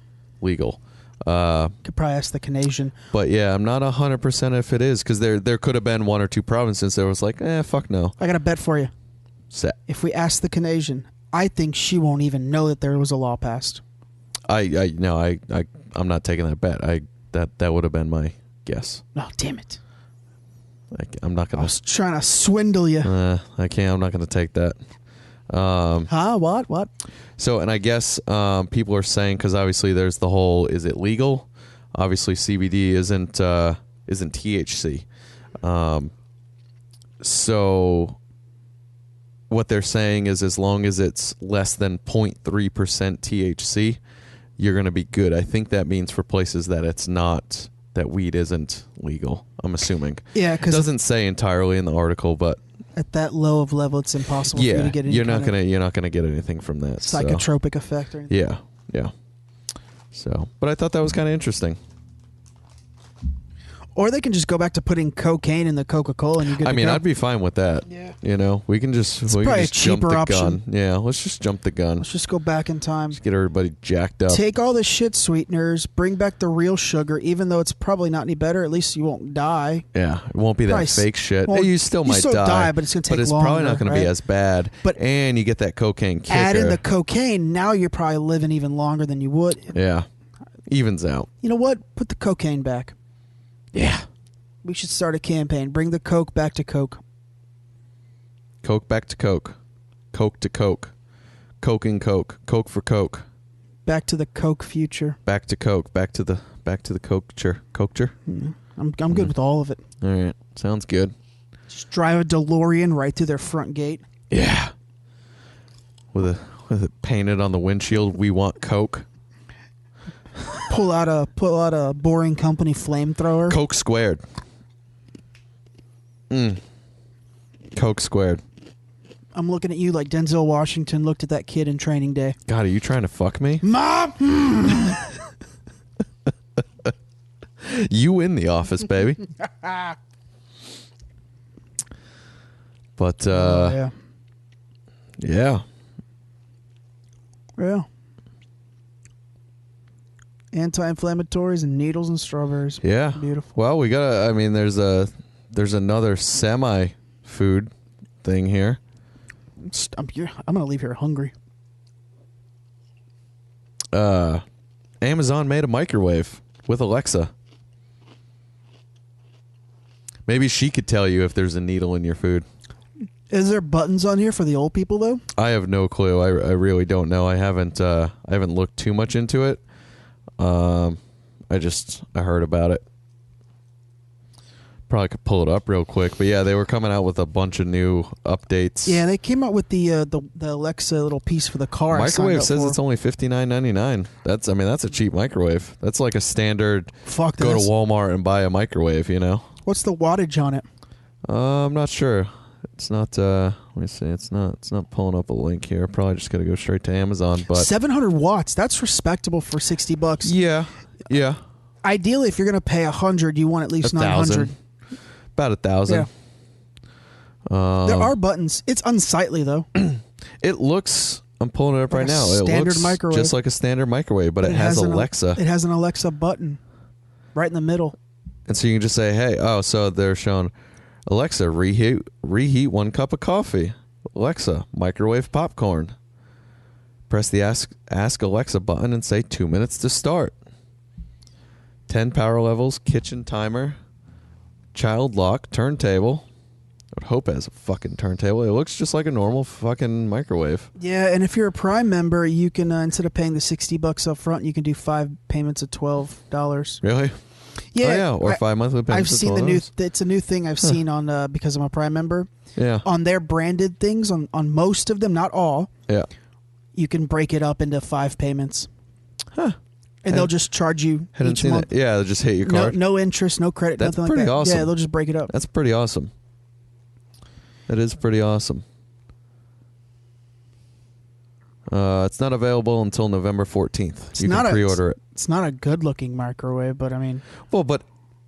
legal. Could probably ask the Canadian. But yeah, I'm not 100% if it is, because there could have been one or two provinces that was like, fuck no. I got a bet for you. Set. If we ask the Canadian, I think she won't even know that there was a law passed. I'm not taking that bet. That would have been my guess. Oh, damn it. I'm not I gonna. was trying to swindle you. I can't. I'm not gonna take that. What? So, and I guess people are saying, because obviously there's the whole, is it legal? Obviously CBD isn't THC. So what they're saying is, as long as it's less than 0.3% THC, you're going to be good. I think that means for places that it's not, that weed isn't legal, I'm assuming. Yeah, It because doesn't say entirely in the article, but at that low of level, it's impossible for you to get any you're not kind of gonna get anything from that. So. psychotropic effect or anything. Yeah. So, but I thought that was kind of interesting. Or they can just go back to putting cocaine in the Coca-Cola and you're good I to mean, go. I'd be fine with that. Yeah. We can just probably a jump cheaper the option. gun. Yeah, let's just jump the gun. Let's just go back in time. Just get everybody jacked up. Take all the shit sweeteners, bring back the real sugar, even though it's probably not any better. At least you won't die. Yeah, it won't be that Probably fake shit. well, you still you might still die, but it's gonna take But it's probably longer, not going to be right? as bad. And you get that cocaine kicker. Add in the cocaine, now you're probably living even longer than you would. Yeah, evens out. You know what? Put the cocaine back. Yeah. We should start a campaign. Bring the Coke back to Coke. Coke back to Coke. Coke to Coke. Coke and Coke. Coke for Coke. Back to the Coke future. Back to Coke. Back to the Coke-cher. Coke-cher? I'm good with all of it. All right. Sounds good. Just drive a DeLorean right through their front gate. Yeah. With it painted on the windshield, we want Coke. Pull out a Boring Company flamethrower. Coke squared. Coke squared. I'm looking at you like Denzel Washington looked at that kid in Training Day. God, are you trying to fuck me? Mom! You in the office, baby. But yeah. yeah. Yeah. Anti-inflammatories and needles and strawberries. Yeah. Beautiful. Well, we gotta. I mean, there's another semi-food thing here. I'm gonna leave here hungry. Amazon made a microwave with Alexa. Maybe she could tell you if there's a needle in your food. Is there buttons on here for the old people though? I have no clue. I really don't know. I haven't looked too much into it. I heard about it. Probably could pull it up real quick, but yeah, they were coming out with a bunch of new updates. Yeah, they came out with the Alexa little piece for the car. Microwave says it's only $59.99. That's a cheap microwave. That's like a standard. Fuck go this. to Walmart and buy a microwave. You know. What's the wattage on it? I'm not sure. It's not. Let me see. It's not pulling up a link here. Probably just gotta go straight to Amazon. But 700 watts. That's respectable for $60. Yeah. Yeah. Ideally, if you're gonna pay 100, you want at least 900. About 1,000. Yeah. There are buttons. It's unsightly though. It looks. I'm pulling it up Like right a now. It standard looks microwave. just like a standard microwave, but it has Alexa. It has an Alexa button right in the middle. And so you can just say, "Hey, so they're showing Alexa reheat 1 cup of coffee. Alexa, microwave popcorn. Press the ask Alexa button and say 2 minutes to start. 10 power levels, kitchen timer, child lock, turntable." I would hope it has a fucking turntable. It looks just like a normal fucking microwave. Yeah, and if you're a Prime member, you can instead of paying the $60 up front, you can do 5 payments of $12. Really? Yeah, Oh, yeah, or 5 monthly payments. I've seen the new. It's a new thing I've seen on because I'm a Prime member. Yeah. On their branded things, on most of them, not all. Yeah. You can break it up into 5 payments. Huh. And they'll just charge you Hadn't each seen month. it. Yeah, they'll just hit your card. No interest, no credit, That's nothing pretty like that. awesome. Yeah, they'll just break it up. That's pretty awesome. That is pretty awesome. It's not available until November 14th. You can pre-order it. It's not a good-looking microwave, but I mean... Well, but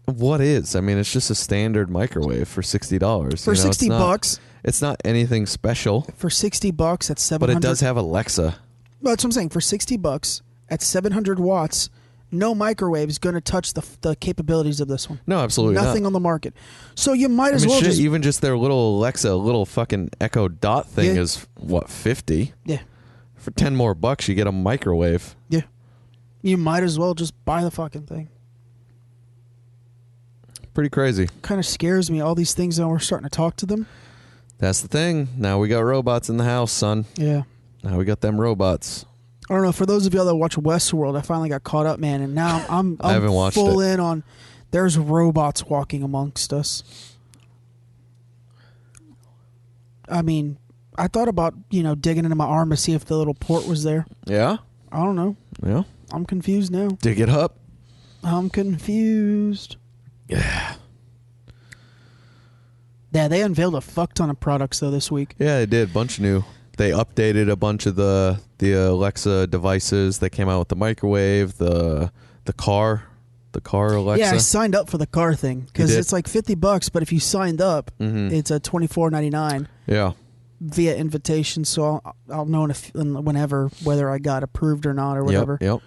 what is? I mean, it's just a standard microwave for $60. For $60... It's not anything special. For $60 at 700... But it does have Alexa. Well, that's what I'm saying. For $60 at 700 watts, no microwave is going to touch the capabilities of this one. No, absolutely Nothing not. on the market. So you might as well just... even just their little Alexa, little fucking Echo Dot thing is, what, 50? Yeah. For 10 more bucks, you get a microwave. Yeah. You might as well just buy the fucking thing. Pretty crazy. Kind of scares me. All these things, now we're starting to talk to them. That's the thing. Now we got robots in the house, son. Yeah. Now we got them robots. I don't know. For those of y'all that watch Westworld, I finally got caught up, man. And now I'm I haven't watched full it. in on there's robots walking amongst us. I mean, I thought about, digging into my arm to see if the little port was there. Yeah? I don't know. Yeah. I'm confused now. Dig it up. I'm confused. Yeah. Yeah, they unveiled a fuck ton of products, though, this week. Yeah, they did. Bunch new. They updated a bunch of the Alexa devices. They came out with the microwave, the car Alexa. Yeah, I signed up for the car thing because it's like $50, but if you signed up, it's a $24.99. Yeah. Via invitation, so I'll know whenever whether I got approved or not or whatever. Yep.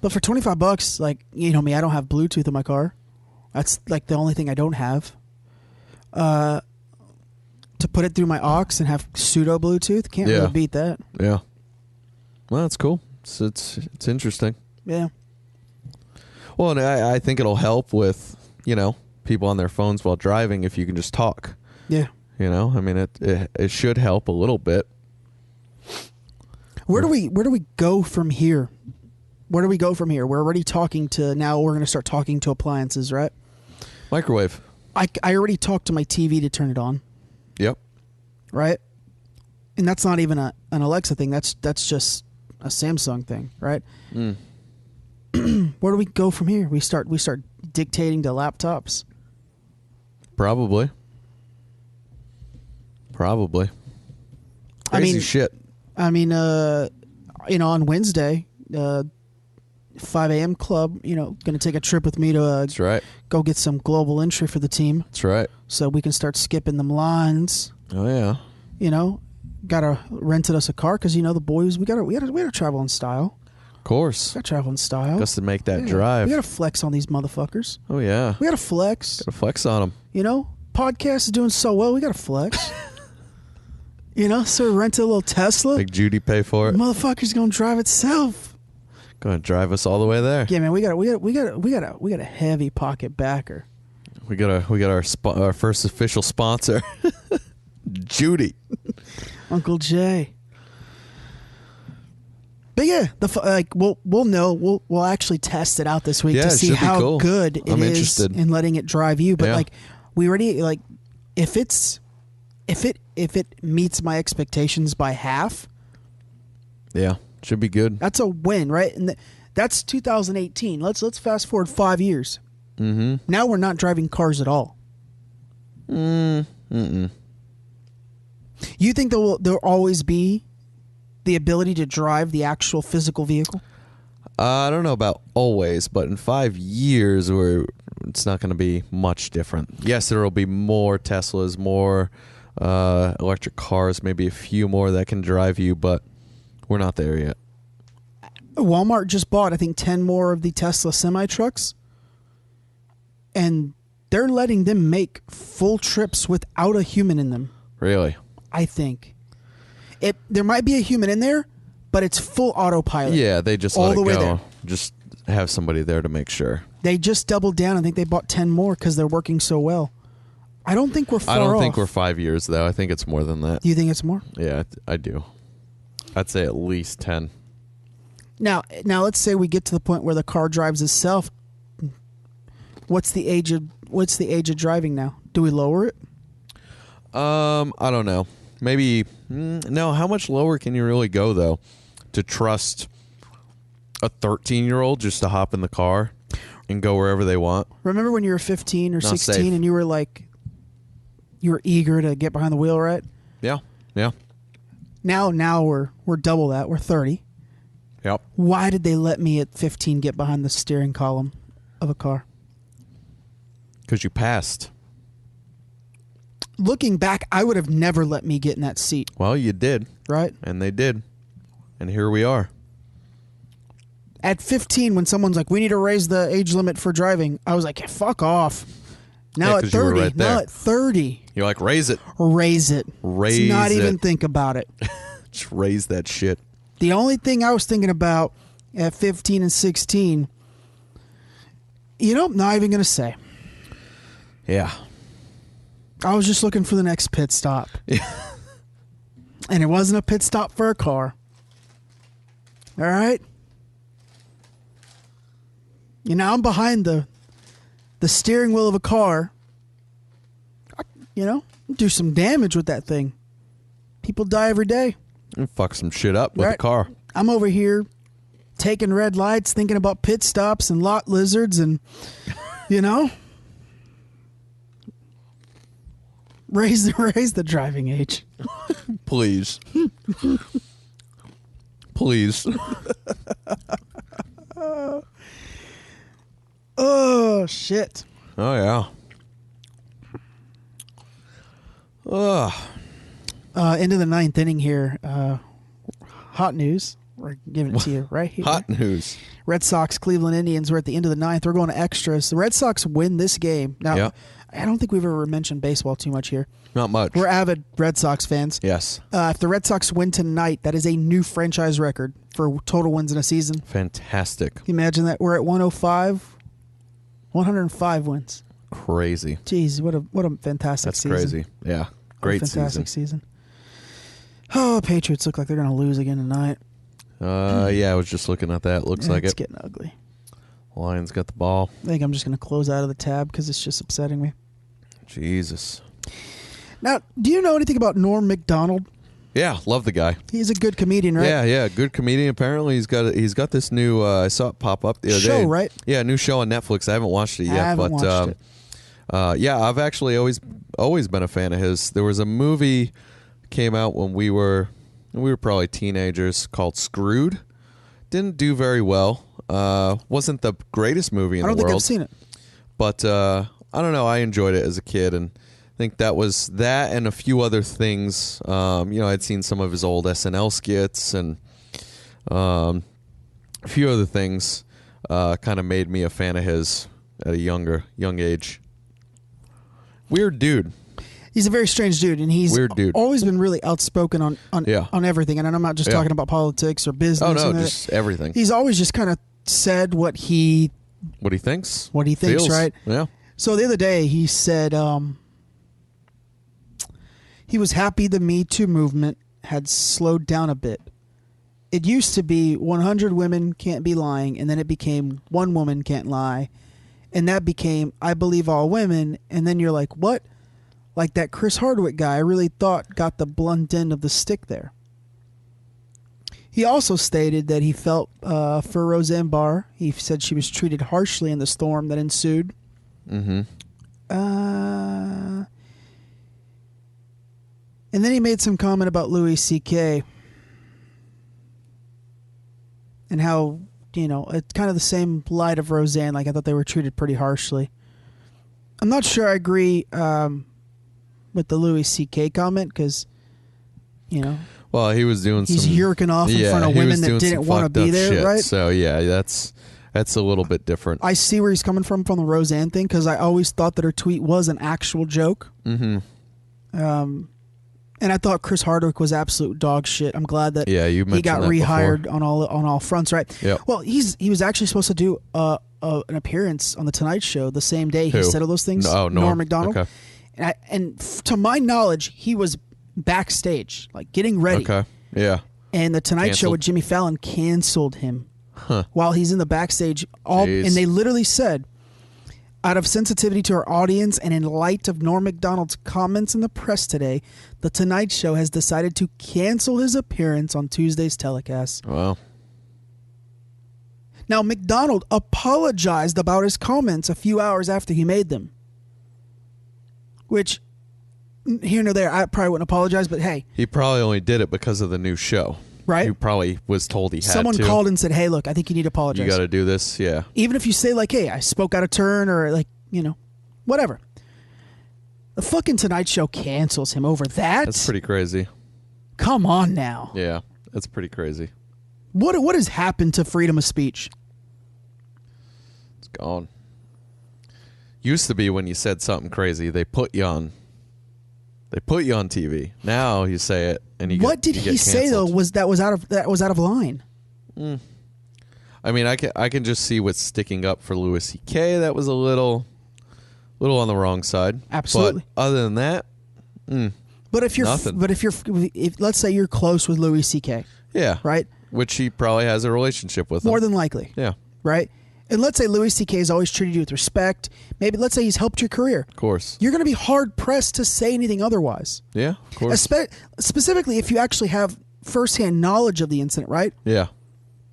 But for $25, like me, I don't have Bluetooth in my car. That's like the only thing I don't have. To put it through my aux and have pseudo Bluetooth, can't really beat that. Yeah. Well, that's cool. It's interesting. Yeah. Well, and I think it'll help with people on their phones while driving if you can just talk. Yeah. I mean it should help a little bit. Where do we go from here? Where do we go from here? We're already talking to now. We're going to start talking to appliances, right? Microwave. I already talked to my TV to turn it on. Yep. Right? And that's not even an Alexa thing. That's just a Samsung thing, right? Where do we go from here? We start dictating to laptops. Probably. Crazy shit. I mean, on Wednesday, 5 a.m. club, going to take a trip with me to That's right. Go get some global entry for the team. That's right. So we can start skipping them lines. Oh yeah. Gotta rented us a car because the boys we gotta travel in style. Of course. Gotta travel in style. Just to make that drive. We gotta flex on these motherfuckers. Oh yeah. We gotta flex. Gotta flex on them. Podcast is doing so well. We gotta flex. So we rented a little Tesla. Make Judy pay for it. Motherfucker's gonna drive itself. Gonna drive us all the way there. Yeah, man. We got a heavy pocket backer. We got our first official sponsor. Judy. Uncle Jay. But yeah, we'll know. We'll actually test it out this week Yeah, to it see should be how cool. good it I'm is interested. in letting it drive you. But Yeah. we already if it meets my expectations by half, Yeah, should be good. that's a win, right? And that's 2018. Let's fast forward 5 years. Mm-hmm. Now we're not driving cars at all. Mm-mm. You think there'll always be the ability to drive the actual physical vehicle? I don't know about always, but in 5 years, it's not going to be much different. Yes, there will be more Teslas, more electric cars, maybe a few more that can drive you, but we're not there yet. Walmart just bought, I think, 10 more of the Tesla semi-trucks, and they're letting them make full trips without a human in them, Really? I think. There might be a human in there, but it's full autopilot. Yeah, they just all let the it way go. there. Just have somebody there to make sure. They just doubled down. I think they bought 10 more because they're working so well. I don't think we're far off. I don't think we're 5 years, though. I think it's more than that. Do you think it's more? Yeah, I do. I'd say at least 10. Now, let's say we get to the point where the car drives itself. What's the age of driving now? Do we lower it? I don't know. Maybe no. How much lower can you really go though? To trust a 13-year-old just to hop in the car and go wherever they want? Remember when you were 15 or Not 16 safe. and you were eager to get behind the wheel, right? Yeah. Yeah. Now we're double that. We're 30. Yep. Why did they let me at 15 get behind the steering column of a car? Because you passed. Looking back, I would have never let me get in that seat, Well, you did, right? and they did, and here we are. At 15, when someone's like, we need to raise the age limit for driving, I was like, yeah, fuck off. Now Yeah, at 'cause you were 30, right there. now at 30, You're like, raise it. raise it. Raise Let's not even it. think about it. Just raise that shit. The only thing I was thinking about at 15 and 16, not even going to say. Yeah. I was just looking for the next pit stop. And it wasn't a pit stop for a car. All right? I'm behind the steering wheel of a car. Do some damage with that thing. People die every day. And fuck some shit up with Right. the car. I'm over here taking red lights, thinking about pit stops and lot lizards and, raise the driving age. Please. Please. Oh, shit. Oh, yeah. Ugh. Into the ninth inning here. Hot news. We're giving it to you right here. Hot news. Red Sox, Cleveland Indians. We're at the end of the ninth. We're going to extras. The Red Sox win this game. Now, Yeah. I don't think we've ever mentioned baseball too much here. Not much. We're avid Red Sox fans. Yes. If the Red Sox win tonight, that is a new franchise record for total wins in a season. Fantastic. Can you imagine that? We're at 105. 105 wins. Crazy. Jeez, what a fantastic That's season. crazy. Yeah. What a Great fantastic season. Oh, Patriots look like they're going to lose again tonight. Yeah, I was just looking at that. Looks like It's it. getting ugly. Lions got the ball. I think I'm just going to close out of the tab because it's just upsetting me. Jesus. Now, do you know anything about Norm MacDonald? Yeah, love the guy. He's a good comedian, right? Yeah, good comedian. Apparently, he's got this new. I saw it pop up the other Show, day. right? Yeah, new show on Netflix. I haven't watched it yet, I haven't but watched it. yeah, I've actually always been a fan of his. There was a movie came out when we were probably teenagers called Screwed. Didn't do very well. Wasn't the greatest movie in I don't the think world. I've seen it. But I don't know. I enjoyed it as a kid, and I think that was that and a few other things. I'd seen some of his old SNL skits and a few other things. Kind of made me a fan of his at a young age. Weird dude. He's a very strange dude, and he's Weird dude. always been really outspoken on Yeah. everything. And I'm not just Yeah. talking about politics or business. Oh no, and just everything. he's always just kind of said what he What he thinks. thinks, feels. right? Yeah. So the other day he said He was happy the Me Too movement had slowed down a bit. It used to be 100 women can't be lying, and then it became one woman can't lie. And that became I believe all women, and then you're like, what? Like that Chris Hardwick guy I really thought got the blunt end of the stick there. He also stated that he felt for Roseanne Barr. He said she was treated harshly in the storm that ensued. Mm-hmm. And then he made some comment about Louis C.K. and how, you know, it's kind of the same light of Roseanne. Like, I thought they were treated pretty harshly. I'm not sure I agree with the Louis C.K. comment because, you know, well, he was doing he's some yerking off in front of women that didn't want to be there, shit, right? So, yeah, that's a little bit different. I see where he's coming from the Roseanne thing because I always thought that her tweet was an actual joke. Mm-hmm. And I thought Chris Hardwick was absolute dog shit. I'm glad that you he got that rehired before. on all fronts, right? Yep. Well, he was actually supposed to do an appearance on the Tonight Show the same day he Who? said all those things. Oh, Norm MacDonald. Okay. And to my knowledge, he was backstage, like getting ready. Okay. Yeah. And the Tonight Show Canceled. with Jimmy Fallon canceled him Huh. while he's in the backstage. Jeez. And they literally said, out of sensitivity to our audience and in light of Norm MacDonald's comments in the press today, the Tonight Show has decided to cancel his appearance on Tuesday's telecast. Wow. Now, MacDonald apologized about his comments a few hours after he made them. Which, here nor there, I probably wouldn't apologize, but hey. He probably only did it because of the new show. Right? He probably was told he had to. Someone called and said, hey, look, I think you need to apologize. You got to do this, yeah. Even if you say, like, hey, I spoke out of turn or, like, you know, whatever. The fucking Tonight Show cancels him over that? That's pretty crazy. Come on now. Yeah, that's pretty crazy. What has happened to freedom of speech? It's gone. Used to be when you said something crazy, they put you on TV. Now you say it and you What get, did you he get say though? canceled. Was out of line? I mean, I can just see what's sticking up for Louis C.K. That was a little on the wrong side. Absolutely. But other than that, But if you're nothing. if let's say you're close with Louis C.K., yeah, right? Which he probably has a relationship with. More him. than likely, Yeah, right? And let's say Louis C.K. has always treated you with respect. Maybe let's say he's helped your career. of course. You're going to be hard pressed to say anything otherwise. Yeah, of course. Specifically, if you actually have firsthand knowledge of the incident, right? Yeah,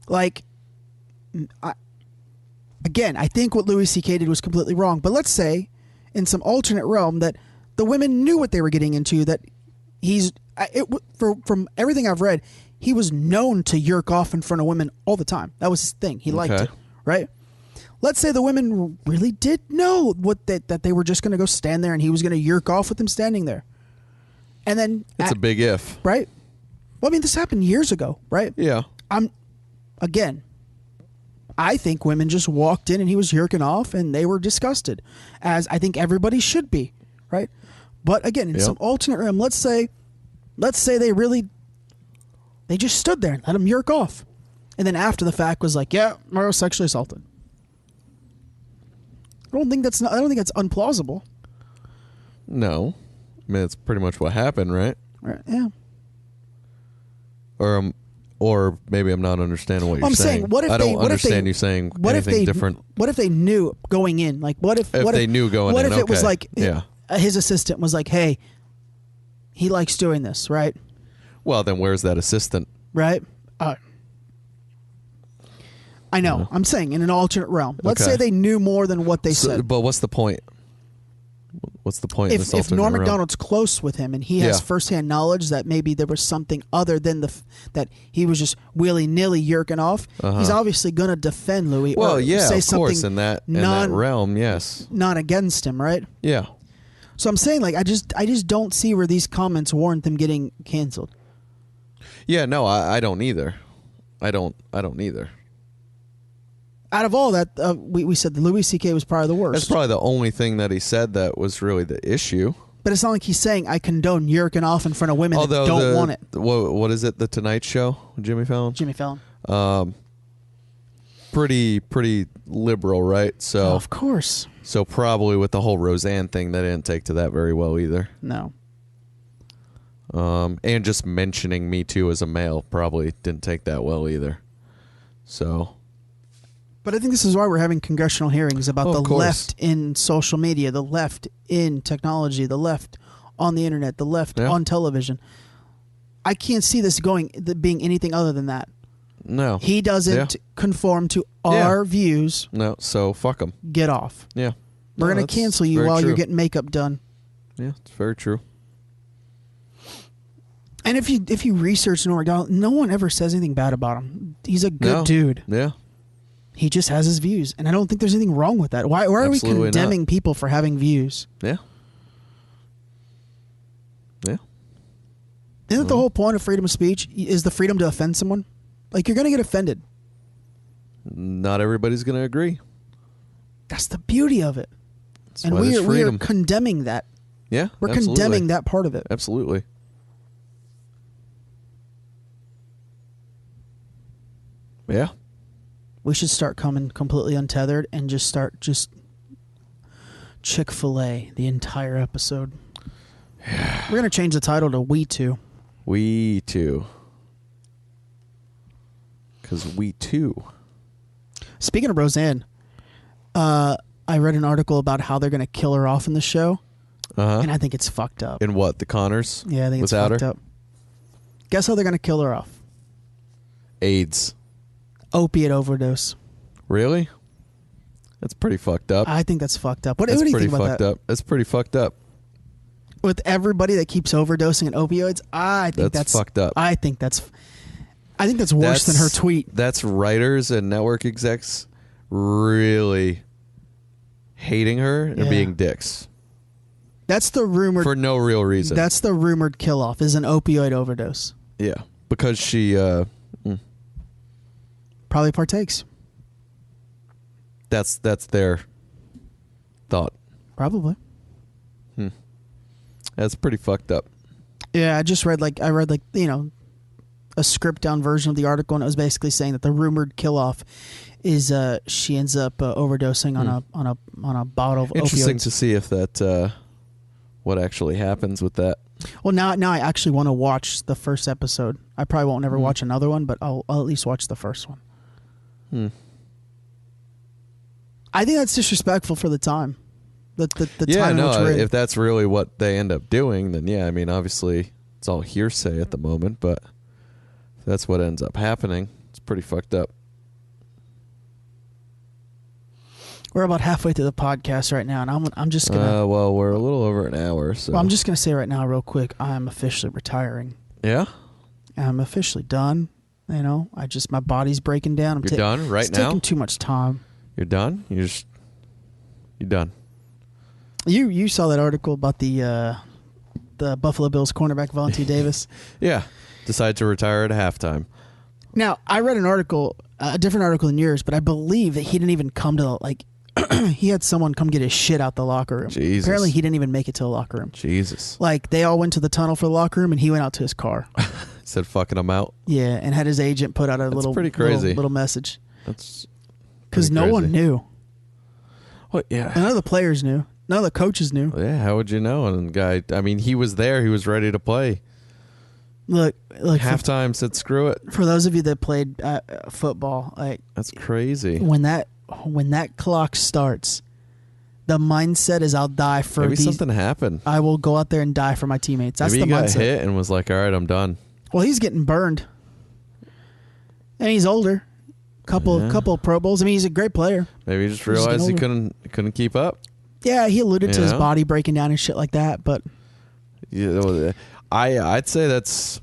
Like, I think what Louis C.K. did was completely wrong. But let's say, in some alternate realm, that the women knew what they were getting into. That from everything I've read, he was known to yerk off in front of women all the time. That was his thing. He liked Okay. it, right? Let's say the women really did know that they were just going to go stand there and he was going to yerk off with them standing there. And then it's a big if. right? Well, I mean, this happened years ago, right? Yeah, I think women just walked in and he was yerking off and they were disgusted, as I think everybody should be, right? But again, in some alternate realm, let's say they just stood there and let him yerk off. And then after the fact was like, yeah, I was sexually assaulted. I don't think that's unplausible. no. I mean, it's pretty much what happened, right? Right? Yeah. Or maybe I'm not understanding what you're I'm saying. saying, what if I don't they, what if understand they, you saying what if anything they, different. What if they knew going in? Like, what if They knew going what in, if it was okay. like, Yeah. his assistant was like, hey, he likes doing this, right? Well, then where's that assistant? Right? I know. I'm saying in an alternate realm. Let's Okay. say they knew more than what they said. But what's the point? What's the point in this If alternate Norm realm? MacDonald's close with him and he has Yeah. firsthand knowledge that maybe there was something other than that he was just willy-nilly yerking off, he's obviously going to defend Louis Well, or yeah, say of course, something in that realm, yes. not against him, right? Yeah. So I'm saying, like, I just don't see where these comments warrant them getting canceled. Yeah, no, I don't either. I don't either. Out of all that, we said that Louis C.K. was probably the worst. That's probably the only thing that he said that was really the issue. But it's not like he's saying I condone yerking off in front of women that don't want it. What is it? The Tonight Show? Jimmy Fallon? Jimmy Fallon. Pretty liberal, right? So Of course. So probably with the whole Roseanne thing, they didn't take to that very well either. No. And just mentioning Me Too as a male probably didn't take that well either. So, but I think this is why we're having congressional hearings about the course. left in social media, the left in technology, the left on the internet, the left on television. I can't see this being anything other than that. No. He doesn't conform to our views. No, so fuck him. Get off. Yeah. We're going to cancel you while you're getting makeup done. Yeah, it's very true. And if you research Norm MacDonald, no one ever says anything bad about him. He's a good dude. Yeah. He just has his views, and I don't think there's anything wrong with that. Why are we condemning people for having views? Yeah. Yeah. Isn't the whole point of freedom of speech is the freedom to offend someone? Like, you're going to get offended. Not everybody's going to agree. That's the beauty of it. That's and why there's we are freedom. condemning that. Yeah, We're absolutely. condemning that part of it. Absolutely. Yeah. We should start coming completely untethered and just start Chick-fil-A the entire episode. Yeah. We're going to change the title to We Too. We Too. Because We Too. Speaking of Roseanne, I read an article about how they're going to kill her off in the show. And I think it's fucked up. In what? The Connors? Yeah, I think it's Without fucked her? up. Guess how they're going to kill her off? AIDS. Opiate overdose. Really? That's pretty fucked up. I think that's fucked up. What That's do you pretty think about fucked that? up. That's pretty fucked up. With everybody that keeps overdosing on opioids, I think that's fucked up. I think that's worse than her tweet. That's writers and network execs really hating her and being dicks. That's the rumored for no real reason. That's the rumored kill off is an opioid overdose. Yeah, because she probably partakes. That's their thought. Probably. That's pretty fucked up. Yeah, I read a stripped down version of the article, and it was basically saying that the rumored kill off is she ends up overdosing on a bottle of Interesting opioids. to see if that what actually happens with that. Well, now I actually want to watch the first episode. I probably won't ever watch another one, but I'll at least watch the first one. I think that's disrespectful for the time. The time in which we're in. If that's really what they end up doing, then yeah, I mean, obviously it's all hearsay at the moment, but if that's what ends up happening, it's pretty fucked up. We're about halfway through the podcast right now, and I'm just gonna. Well, we're a little over an hour, so. Well, I'm just gonna say right now, real quick, I'm officially retiring. Yeah. I'm officially done. You know, my body's breaking down. You're done right it's now. Taking too much time. You're done. You're done. You saw that article about the Buffalo Bills cornerback Vontae Davis. Yeah, decided to retire at halftime. Now, I read an article, a different article than yours, but I believe that he didn't even come to he had someone come get his shit out the locker room. Jesus. Apparently, he didn't even make it to the locker room. Jesus. Like, they all went to the tunnel for the locker room, and he went out to his car. Said fucking him out. Yeah, and had his agent put out a pretty crazy. little message. That's because no one knew. What? Yeah. None of the players knew. None of the coaches knew. Yeah, how would you know? And the guy, I mean, he was there. He was ready to play. Look, halftime said screw it. For those of you that played football, that's crazy. When that clock starts, the mindset is I'll die for maybe something happened. I will go out there and die for my teammates. That's maybe the he mindset. got hit and was like, all right, I'm done. Well, he's getting burned, and he's older. Couple of Pro Bowls. I mean, he's a great player. Maybe he just realized he couldn't keep up. Yeah, he alluded to his body breaking down and shit like that. But yeah, I'd say that's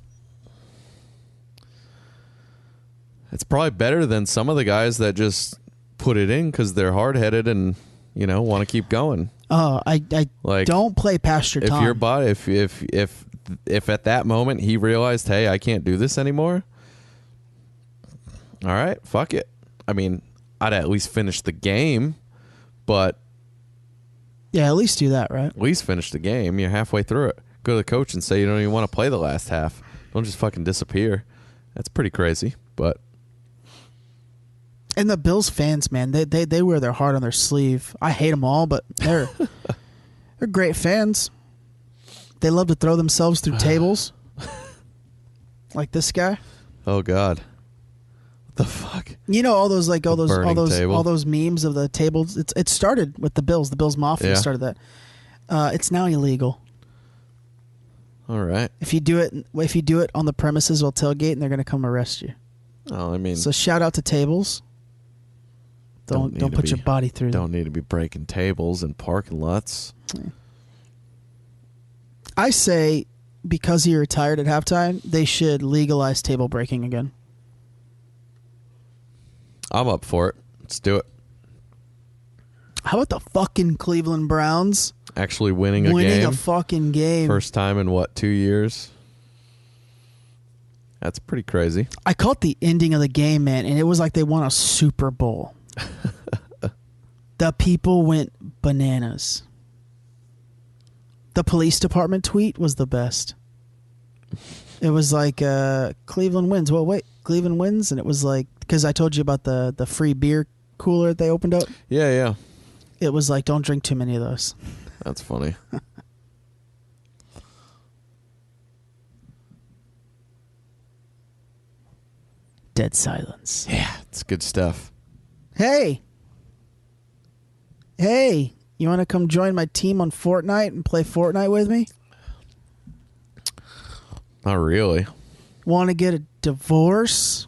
probably better than some of the guys that just put it in because they're hard headed and want to keep going. Oh, I don't play past your time. If your body, if at that moment he realized, hey, I can't do this anymore. All right, fuck it. I mean, I'd at least finish the game, but yeah, at least do that, right? At least finish the game. You're halfway through it. Go to the coach and say you don't even want to play the last half. Don't just fucking disappear. That's pretty crazy, but. And the Bills fans, man, they wear their heart on their sleeve. I hate them all, but they're great fans. They love to throw themselves through tables. Like this guy. Oh God. What the fuck? You know all those table. all those memes of the tables. It started with the Bills. The Bills Mafia started that. It's now illegal. All right. If you do it on the premises while tailgate, and they're going to come arrest you. Oh, I mean, So shout out to tables. Don't put your body through them. Don't need to be breaking tables in parking lots. I say because he retired at halftime, they should legalize table breaking again. I'm up for it. Let's do it. How about the fucking Cleveland Browns Actually winning a fucking game? First time in what, 2 years? That's pretty crazy. I caught the ending of the game, man, and it was like they won a Super Bowl. The people went bananas. The police department tweet was the best. It was like Cleveland wins. Well, wait, Cleveland wins, and it was like because I told you about the free beer cooler that they opened up. Yeah. It was like don't drink too many of those. That's funny. Dead silence. Yeah, it's good stuff. Hey, you want to come join my team on Fortnite and play Fortnite with me? Not really. Want to get a divorce?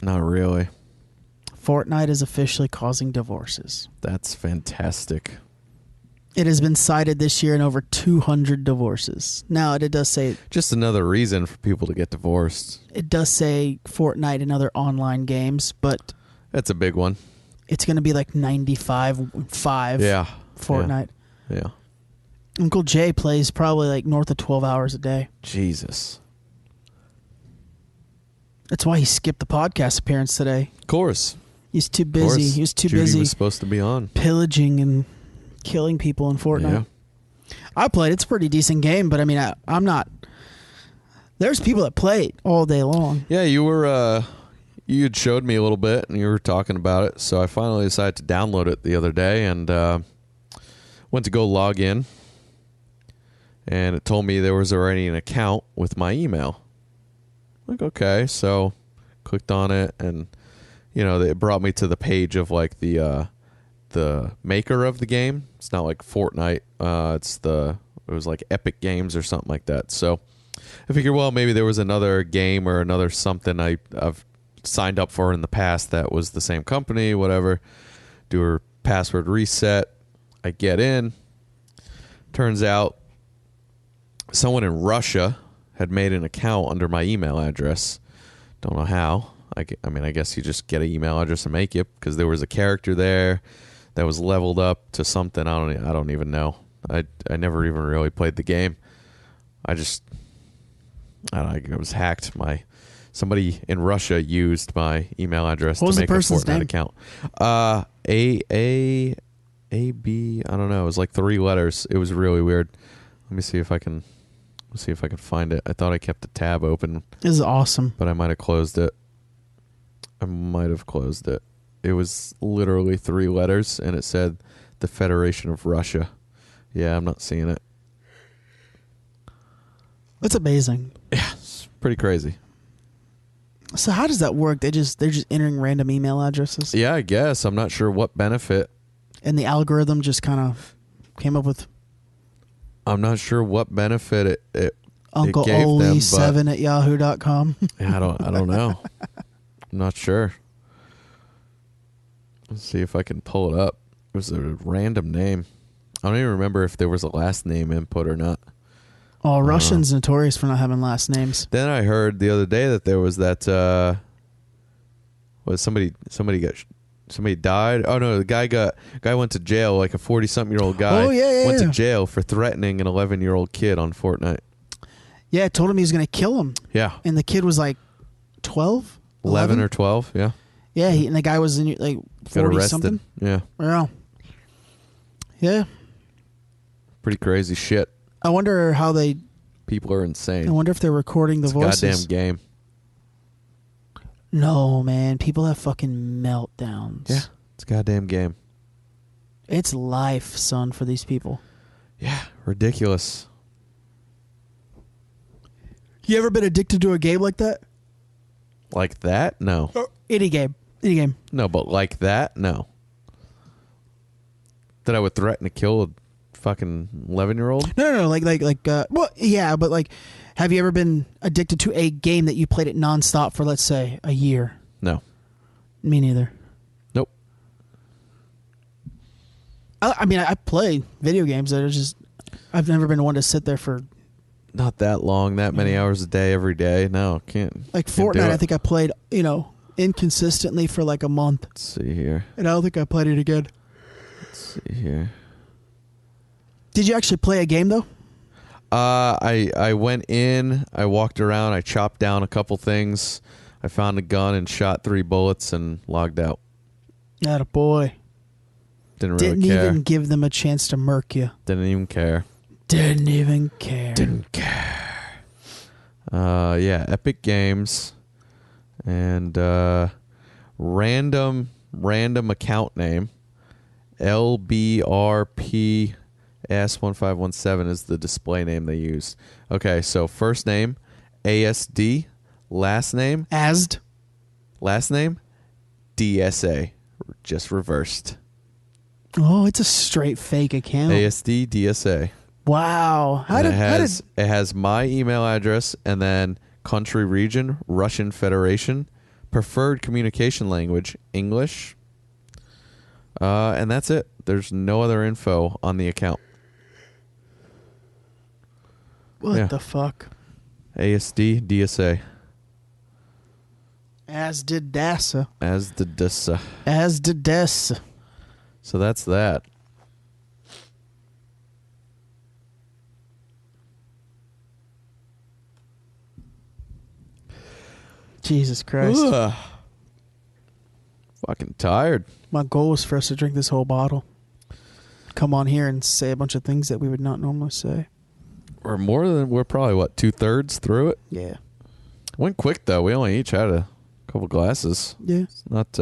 Not really. Fortnite is officially causing divorces. That's fantastic. It has been cited this year in over 200 divorces. Now, it does say Just another reason for people to get divorced. it does say Fortnite and other online games, but That's a big one. it's going to be like 95.5 Yeah. Fortnite. Yeah. Uncle Jay plays probably like north of 12 hours a day. Jesus. That's why he skipped the podcast appearance today. Of course. He's too Of course. busy. He was too Judy busy was supposed to be on. pillaging and killing people in Fortnite. Yeah. I played. It's a pretty decent game, but I mean, I'm not. There's people that play it all day long. Yeah, you were. You had showed me a little bit, and you were talking about it. So I finally decided to download it the other day, and went to go log in, and it told me there was already an account with my email. Like, okay, so clicked on it, and it brought me to the page of like the maker of the game. It's not like Fortnite. It was like Epic Games or something like that. So I figured, well, maybe there was another game or another something I've signed up for in the past that was the same company, whatever. Do a password reset. I get in. Turns out someone in Russia had made an account under my email address. Don't know how. I mean, I guess you just get an email address and make it, because there was a character there that was leveled up to something. I don't even know. I never even really played the game. I was hacked. Somebody in Russia used my email address to make a Fortnite account. A B. I don't know. It was like 3 letters. It was really weird. Let me see if I can find it. I thought I kept the tab open. This is awesome. But I might have closed it. It was literally 3 letters, and it said the Federation of Russia. Yeah, I'm not seeing it. That's amazing. Yeah, it's pretty crazy. So how does that work? They're just entering random email addresses? Yeah, I guess. I'm not sure what benefit. And the algorithm just kind of came up with... I'm not sure what benefit it Uncle gave Oli them, 7 at yahoo.com. Yeah, I don't know. I'm not sure. Let's see if I can pull it up. It was a random name. I don't even remember if there was a last name input or not. Oh, Russians notorious for not having last names. Then I heard the other day that there was that somebody died. Oh no, the guy went to jail, like a 40-something-year-old guy. Oh yeah, went to jail for threatening an 11-year-old kid on Fortnite. Yeah, told him he was going to kill him. Yeah. And the kid was like 12? 11 or 12, yeah. Yeah, and the guy was in like 40-something. Yeah. Yeah. Yeah. Pretty crazy shit. I wonder how they... People are insane. I wonder if they're recording the voices. Goddamn game. No, man. People have fucking meltdowns. Yeah, it's a goddamn game. It's life, son, for these people. Yeah, ridiculous. You ever been addicted to a game like that? Like that? No. Or any game. Any game. No, but like that? No. That I would threaten to kill a fucking 11-year-old? No. Well, yeah, but like, have you ever been addicted to a game that you played it nonstop for, let's say, a year? No. Me neither. Nope. I mean, I play video games that are just, I've never been one to sit there for. Not that long, that many hours a day, every day. No, can't. Like can't do Fortnite, it. I think I played, inconsistently for like a month. Let's see here. And I don't think I played it again. Let's see here. Did you actually play a game, though? I went in, I walked around, I chopped down a couple things, I found a gun and shot 3 bullets and logged out. Attaboy. Didn't really Didn't care. even give them a chance to murk you. Didn't even care. Didn't even care. Didn't care. Yeah, Epic Games and random account name LBRPS1517 is the display name they use. Okay, so first name ASD, last name ASD. DSA, just reversed. Oh, it's a straight fake account. ASD DSA. Wow. And it has my email address and then country region, Russian Federation, preferred communication language, English. And that's it. There's no other info on the account. What the fuck? ASD DSA. As did DASA. As the DSA. As did DASA. So that's that. Jesus Christ. Ugh. Fucking tired. My goal was for us to drink this whole bottle. Come on here and say a bunch of things that we would not normally say. We're probably, what, 2/3 through it? Yeah. Went quick, though. We only each had a couple glasses. Yeah. It's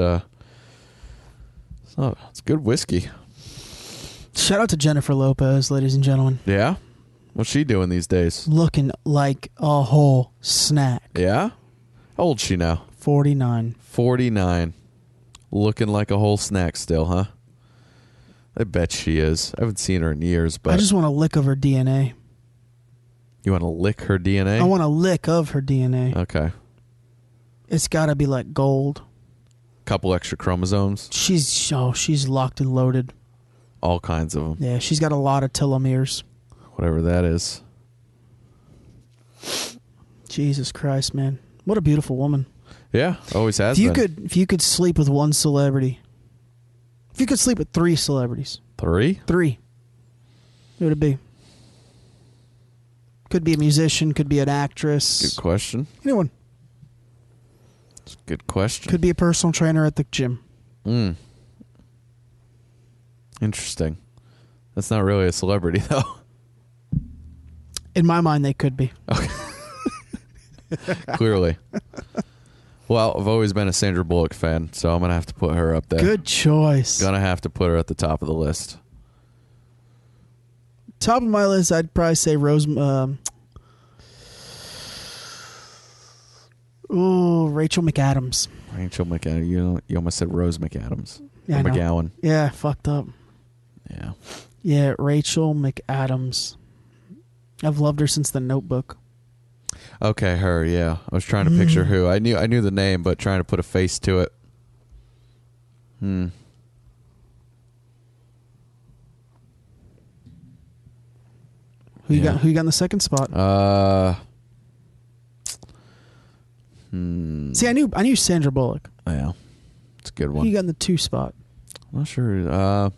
good whiskey. Shout out to Jennifer Lopez, ladies and gentlemen. Yeah? What's she doing these days? Looking like a whole snack. Yeah? How old's she now? 49. 49. Looking like a whole snack still, huh? I bet she is. I haven't seen her in years, but... I just want a lick of her DNA. You want to lick her DNA? I want a lick of her DNA. Okay. It's got to be like gold. Couple extra chromosomes. She's locked and loaded. All kinds of them. Yeah, she's got a lot of telomeres. Whatever that is. Jesus Christ, man. What a beautiful woman. Yeah, always has been. If you could sleep with one celebrity. If you could sleep with 3 celebrities. 3? 3. Who would it be? Could be a musician, could be an actress. Good question. Anyone. It's a good question. Could be a personal trainer at the gym. Interesting. That's not really a celebrity, though. In my mind, they could be. Okay. Clearly. Well, I've always been a Sandra Bullock fan, so I'm going to have to put her up there. Good choice. Gonna have to put her at the top of the list. Top of my list, I'd probably say Rachel McAdams. Rachel McAdams. You almost said Rose McAdams. Yeah, Or I know. McGowan. Yeah, fucked up. Yeah. Yeah, Rachel McAdams. I've loved her since The Notebook. Okay, her, yeah. I was trying to picture who. I knew the name, but trying to put a face to it. Who you got in the second spot? See, I knew Sandra Bullock. Yeah. It's a good Who one. you got in the 2 spot? I'm not sure.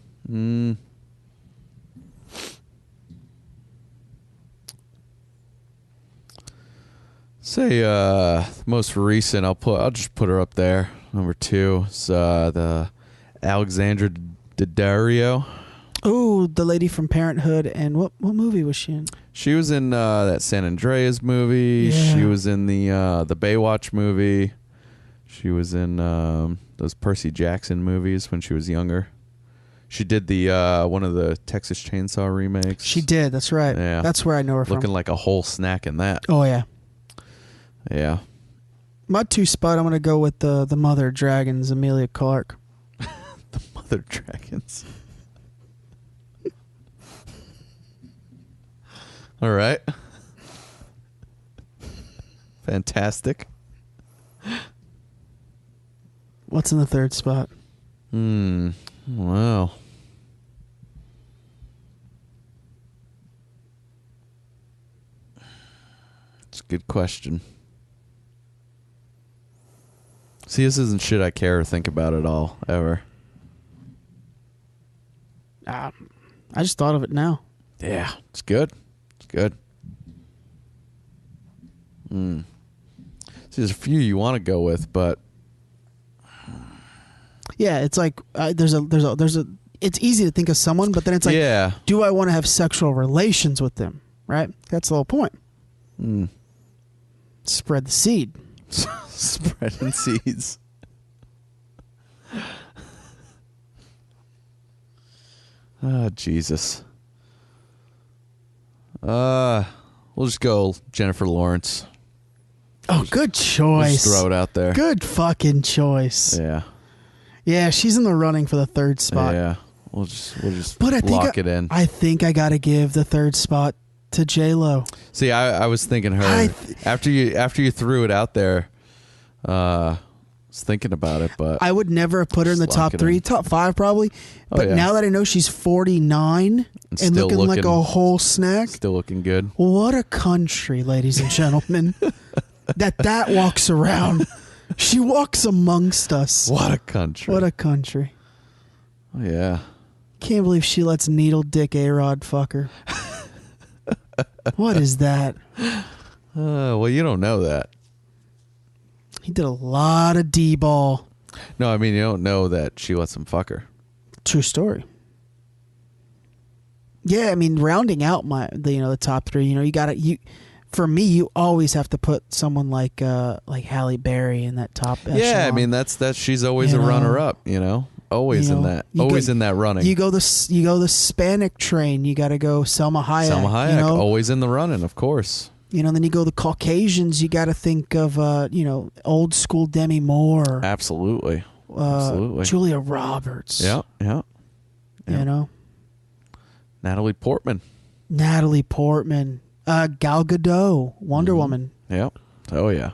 Say most recent. I'll just put her up there. Number 2 is the Alexandra Daddario. Oh, the lady from Parenthood, and what movie was she in? She was in that San Andreas movie. Yeah. She was in the Baywatch movie. She was in those Percy Jackson movies when she was younger. She did the one of the Texas Chainsaw remakes. She did. That's right. Yeah. That's where I know her from. Looking like a whole snack in that. Oh yeah. Yeah. My 2 spot, I'm going to go with the Mother of Dragons, Amelia Clark. The Mother Dragons. All right. Fantastic. What's in the 3rd spot? Wow. It's a good question. See, this isn't shit I care or think about at all, ever. I just thought of it now. Yeah, it's good. It's good. See, there's a few you want to go with, but Yeah, it's like there's a. It's easy to think of someone, but then it's like, yeah. do I want to have sexual relations with them? Right? That's the whole point. Spread the seed. Spreading seeds. Oh, Jesus. We'll just go Jennifer Lawrence. Oh, good We'll choice. just throw it out there. Good fucking choice. Yeah. Yeah, she's in the running for the 3rd spot. Yeah. We'll just But I think lock it in. I think I got to give the 3rd spot to J-Lo. See, I was thinking her after you threw it out there. I was thinking about it, but I would never have put her in the Just top lock it 3, in. top 5 probably. But yeah. now that I know she's 49 and still looking like looking- a whole snack, still looking good. what a country, ladies and gentlemen. that walks around. She walks amongst us. What a country. What a country. Oh, yeah. Can't believe she lets needle dick A-Rod fuck her. What is that? Well, you don't know that. He did a lot of D-ball. No, I mean, you don't know that she lets him fuck her. True story. Yeah, I mean, rounding out the top 3, for me, you always have to put someone like Halle Berry in that top echelon. Yeah, I mean that's she's always a runner up, always in that, in that running. You go the Hispanic train. You got to go Selma Hayek. Selma Hayek, always in the running, of course. Then you go the Caucasians. You got to think of old school Demi Moore. Absolutely, absolutely. Julia Roberts. Yeah. Natalie Portman. Gal Gadot, Wonder Woman. Yep. Oh yeah.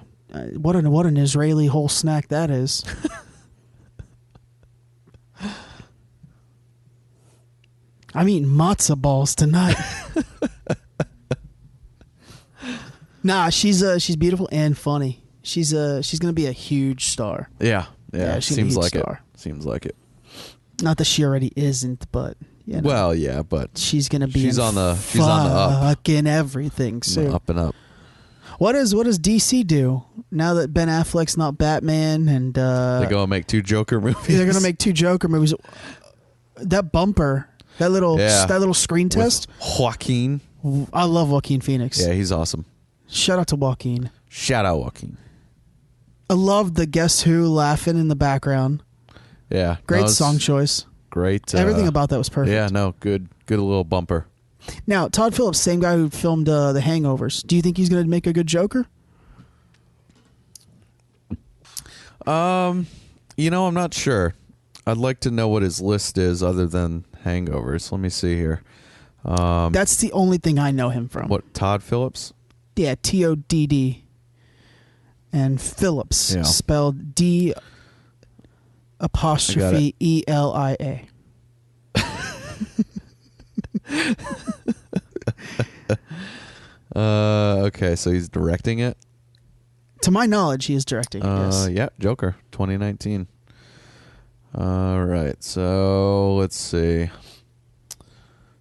What an Israeli whole snack that is. I'm eating matzo balls tonight. Nah, she's beautiful and funny. She's gonna be a huge star. Yeah. she's a huge Seems like star. it. Seems like it. Not that she already isn't, but Well, yeah, but she's gonna be. she's on the up. Fucking everything soon. Up and up. What does DC do now that Ben Affleck's not Batman and They're going to make 2 Joker movies. they're gonna make 2 Joker movies? That bumper, that little screen test. With Joaquin. I love Joaquin Phoenix. Yeah, he's awesome. Shout out to Joaquin. Shout out Joaquin. I love the Guess Who laughing in the background. Yeah, Great song choice. Great. Everything about that was perfect. Yeah, no, good little bumper. Now, Todd Phillips, same guy who filmed The Hangovers. Do you think he's going to make a good Joker? I'm not sure. I'd like to know what his list is other than Hangovers. Let me see here. That's the only thing I know him from. What, Todd Phillips? Yeah, Todd. And Phillips, Yeah. spelled D''Elia. Okay, so he's directing it. To my knowledge, he is directing. Yes. Yeah, Joker, 2019. All right, so let's see.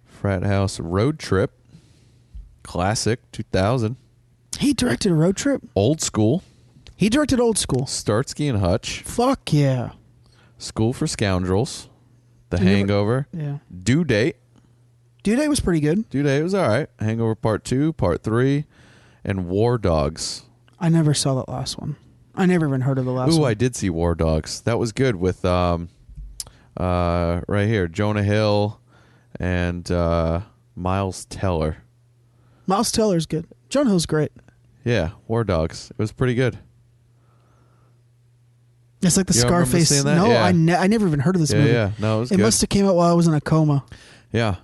Frat House Road Trip, classic, 2000. He directed a road trip. Old School, He directed Old School. Starsky and Hutch, Fuck yeah. School for Scoundrels, The I never- Hangover, Yeah. Due Date. Due Date was pretty good. Due Date was all right. Hangover Part 2, Part 3, and War Dogs. I never saw that last one. I never even heard of the last Ooh, one. I did see War Dogs. That was good with right here, Jonah Hill and Miles Teller. Miles Teller's good. John Hill's great. Yeah, War Dogs. It was pretty good. It's like the You don't remember Scarface. seeing that? No, Yeah. I never even heard of this movie. Yeah. No, it was It good. must have came out while I was in a coma. Yeah,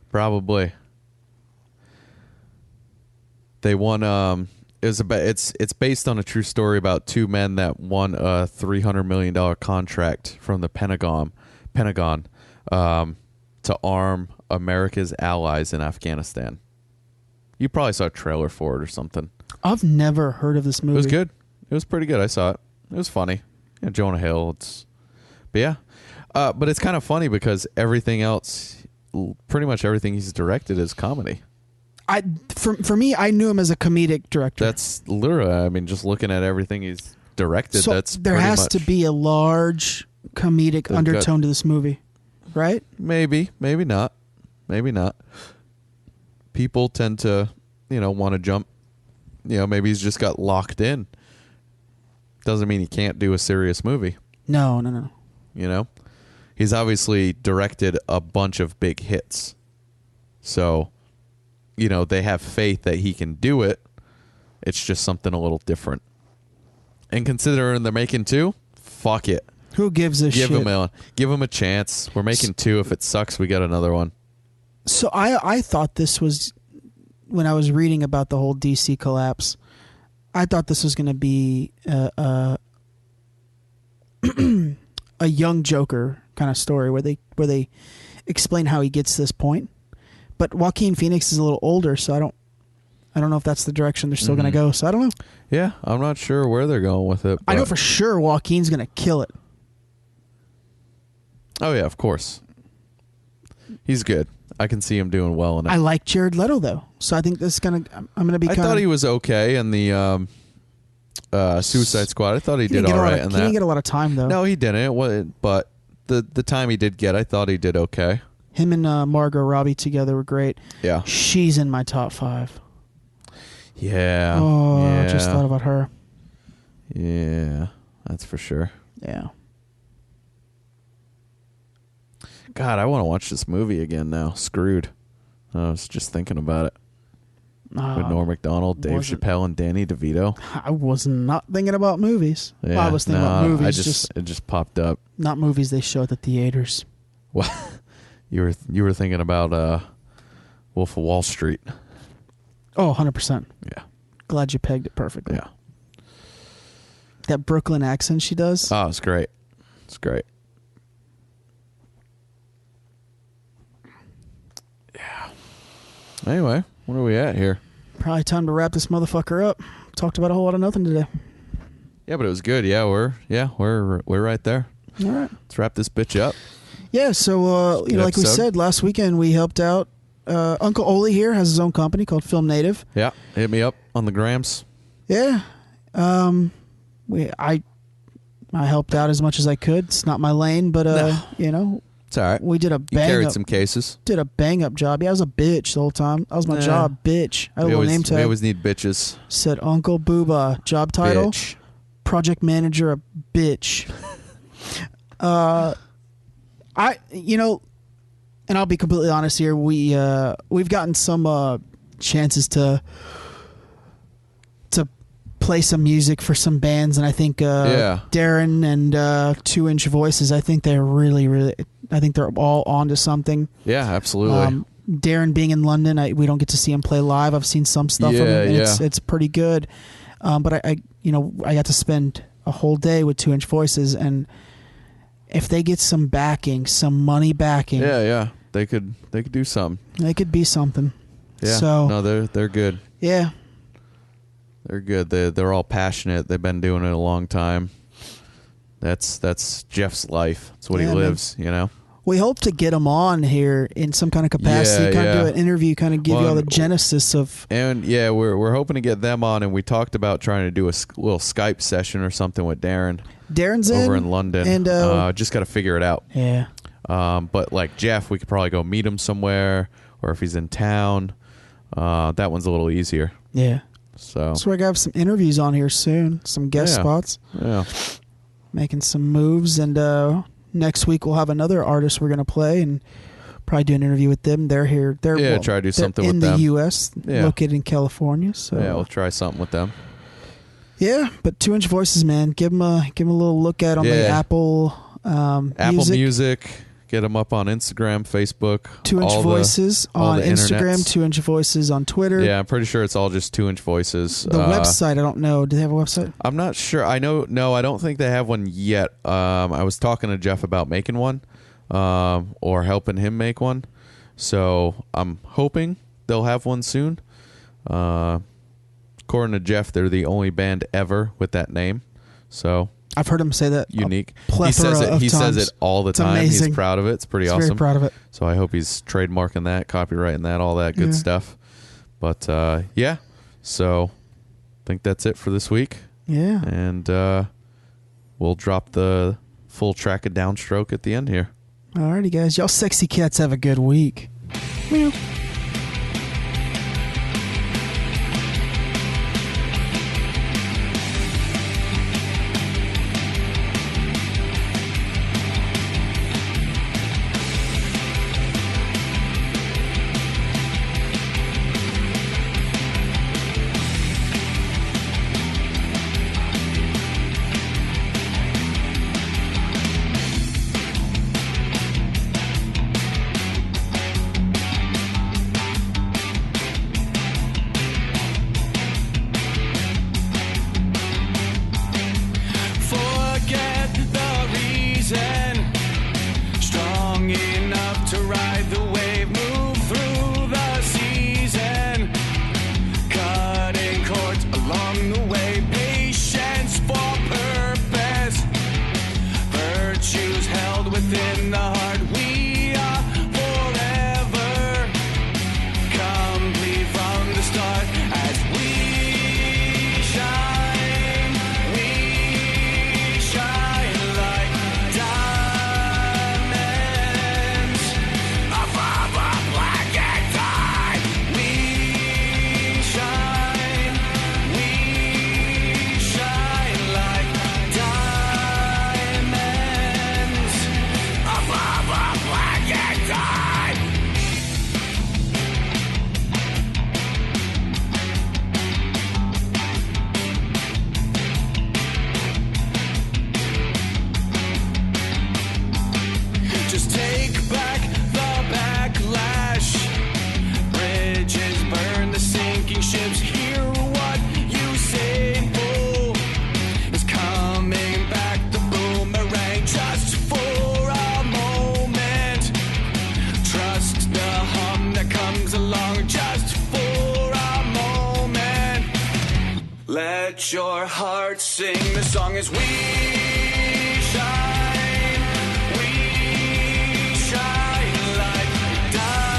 probably. They won. It's based on a true story about two men that won a $300 million contract from the Pentagon, to arm America's allies in Afghanistan. You probably saw a trailer for it or something. I've never heard of this movie. It was good. It was pretty good. I saw it. It was funny. Yeah, Jonah Hill. But yeah. But it's kind of funny because everything else, pretty much everything he's directed is comedy. For me, I knew him as a comedic director. That's literally, I mean, just looking at everything he's directed, So that's there pretty has much, to be a large comedic They've undertone to this movie, right? maybe not. People tend to, want to jump. Maybe he's just got locked in. Doesn't mean he can't do a serious movie. No. He's obviously directed a bunch of big hits. So, they have faith that he can do it. It's just something a little different. And considering they're making 2, fuck it. Who gives a shit? Give him a chance. We're making 2. If it sucks, we got another one. So I thought this was, when I was reading about the whole DC collapse, I thought this was going to be a young Joker kind of story where they explain how he gets to this point. But Joaquin Phoenix is a little older, so I don't know if that's the direction they're still going to go. So I don't know. Yeah, I'm not sure where they're going with it. I know for sure Joaquin's going to kill it. Oh yeah, of course. He's good. I can see him doing well in it. I like Jared Leto though, so I think this is I'm going to be. I thought he was okay in the Suicide Squad. I thought he did all right in that. He didn't get a lot of time though. No, he didn't. But the time he did get, I thought he did okay. Him and Margot Robbie together were great. Yeah. She's in my top 5. Yeah. Oh, yeah. I just thought about her. Yeah, that's for sure. Yeah. God, I want to watch this movie again now. Screwed. I was just thinking about it. With Norm MacDonald, Dave Chappelle, and Danny DeVito. I was not thinking about movies. Yeah, Well, I was thinking about movies. It just popped up. Not movies they show at the theaters. What? You were thinking about Wolf of Wall Street. Oh, 100%. Yeah. Glad you pegged it perfectly. Yeah. That Brooklyn accent she does. Oh, it's great. It's great. Yeah. Anyway, what are we at here? Probably time to wrap this motherfucker up. Talked about a whole lot of nothing today. Yeah, but it was good. Yeah, we're right there. All right. Let's wrap this bitch up. Yeah, so Good like we episode. said last weekend, we helped out. Uncle Oli here has his own company called Film Native. Yeah, hit me up on the grams. Yeah, I helped out as much as I could. It's not my lane, but It's all right. we did a You bang carried up. some cases. Did a bang up job. Yeah, I was a bitch the whole time. That was my Yeah. job, bitch. I had a We little name always, tag. we always need bitches. Said Uncle Booba. Job title: Bitch. project manager, a bitch. And I'll be completely honest here. We've gotten some chances to play some music for some bands, and I think Darren and 2-Inch Voices. I think they're really. I think they're all onto something. Yeah, absolutely. Darren being in London, we don't get to see him play live. I've seen some stuff of him, and it's pretty good. But I got to spend a whole day with 2-Inch Voices, and if they get some backing, some money backing, yeah, they could do something. they could be something. Yeah, So no, they're good. yeah, They're good. They're all passionate. They've been doing it a long time. That's Jeff's life. That's what he Yeah, lives. we hope to get them on here in some kind of capacity, Yeah, kind of yeah. do an interview, kind of give you all the genesis of. And yeah, we're hoping to get them on, and we talked about trying to do a little Skype session or something with Darren. Darren's over in London, and just got to figure it out. yeah. But like Jeff, we could probably go meet him somewhere, or if he's in town, that one's a little easier. Yeah. So we're gonna have some interviews on here soon, some guest Yeah. spots, yeah, making some moves, and next week we'll have another artist we're gonna play, and Probably do an interview with them. They're here. Try to do something in with the them. U.S., Yeah. located in California. So Yeah, we'll try something with them. yeah, but 2 Inch Voices, man, give them a little look at on the Apple Music. Get them up on Instagram, Facebook. 2 Inch Voices on Instagram. internets. 2 Inch Voices on Twitter. Yeah, I'm pretty sure it's all just 2 Inch Voices. The website, I don't know. Do they have a website? I'm not sure. I don't think they have one yet. I was talking to Jeff about making one, or helping him make one. So I'm hoping they'll have one soon. According to Jeff, they're the only band ever with that name. So I've heard him say that. unique. He says it all the time. Amazing. He's proud of it. It's pretty He's awesome. very proud of it. So I hope he's trademarking that, copyrighting that, all that good stuff. But yeah, so I think that's it for this week. Yeah. And we'll drop the full track of Downstroke at the end here. Alrighty, guys. Y'all sexy cats have a good week. Meow. Forget the reason. Strong enough to ride the wave, move through the season. Cutting cords along the way, patience for purpose. Virtues held within the heart. We are forever complete from the start as we shine. We shine like diamonds above a blackened time. We shine like diamonds above a blackened time. Just take back the backlash. Bridges burn, the sinking ships. Hear what you say, fool. Is coming back, the boomerang, just for a moment. Trust the hum that comes along, just for a moment. Let your heart sing the song as we shine. We shine like diamonds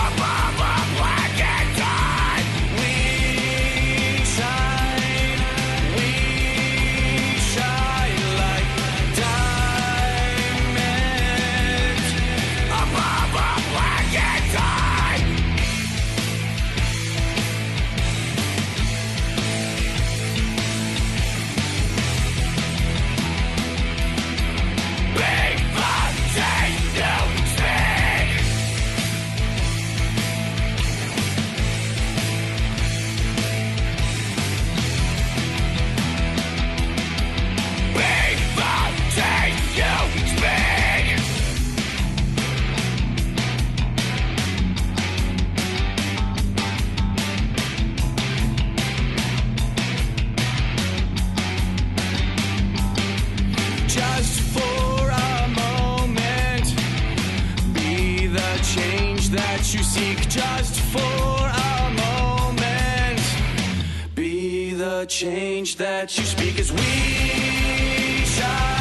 above a blackened time. We shine like diamonds above a blackened time. Big potato spin. Big potato spin. Just for a moment, be the change that you seek. Just for a moment, be the change that you speak as we shine.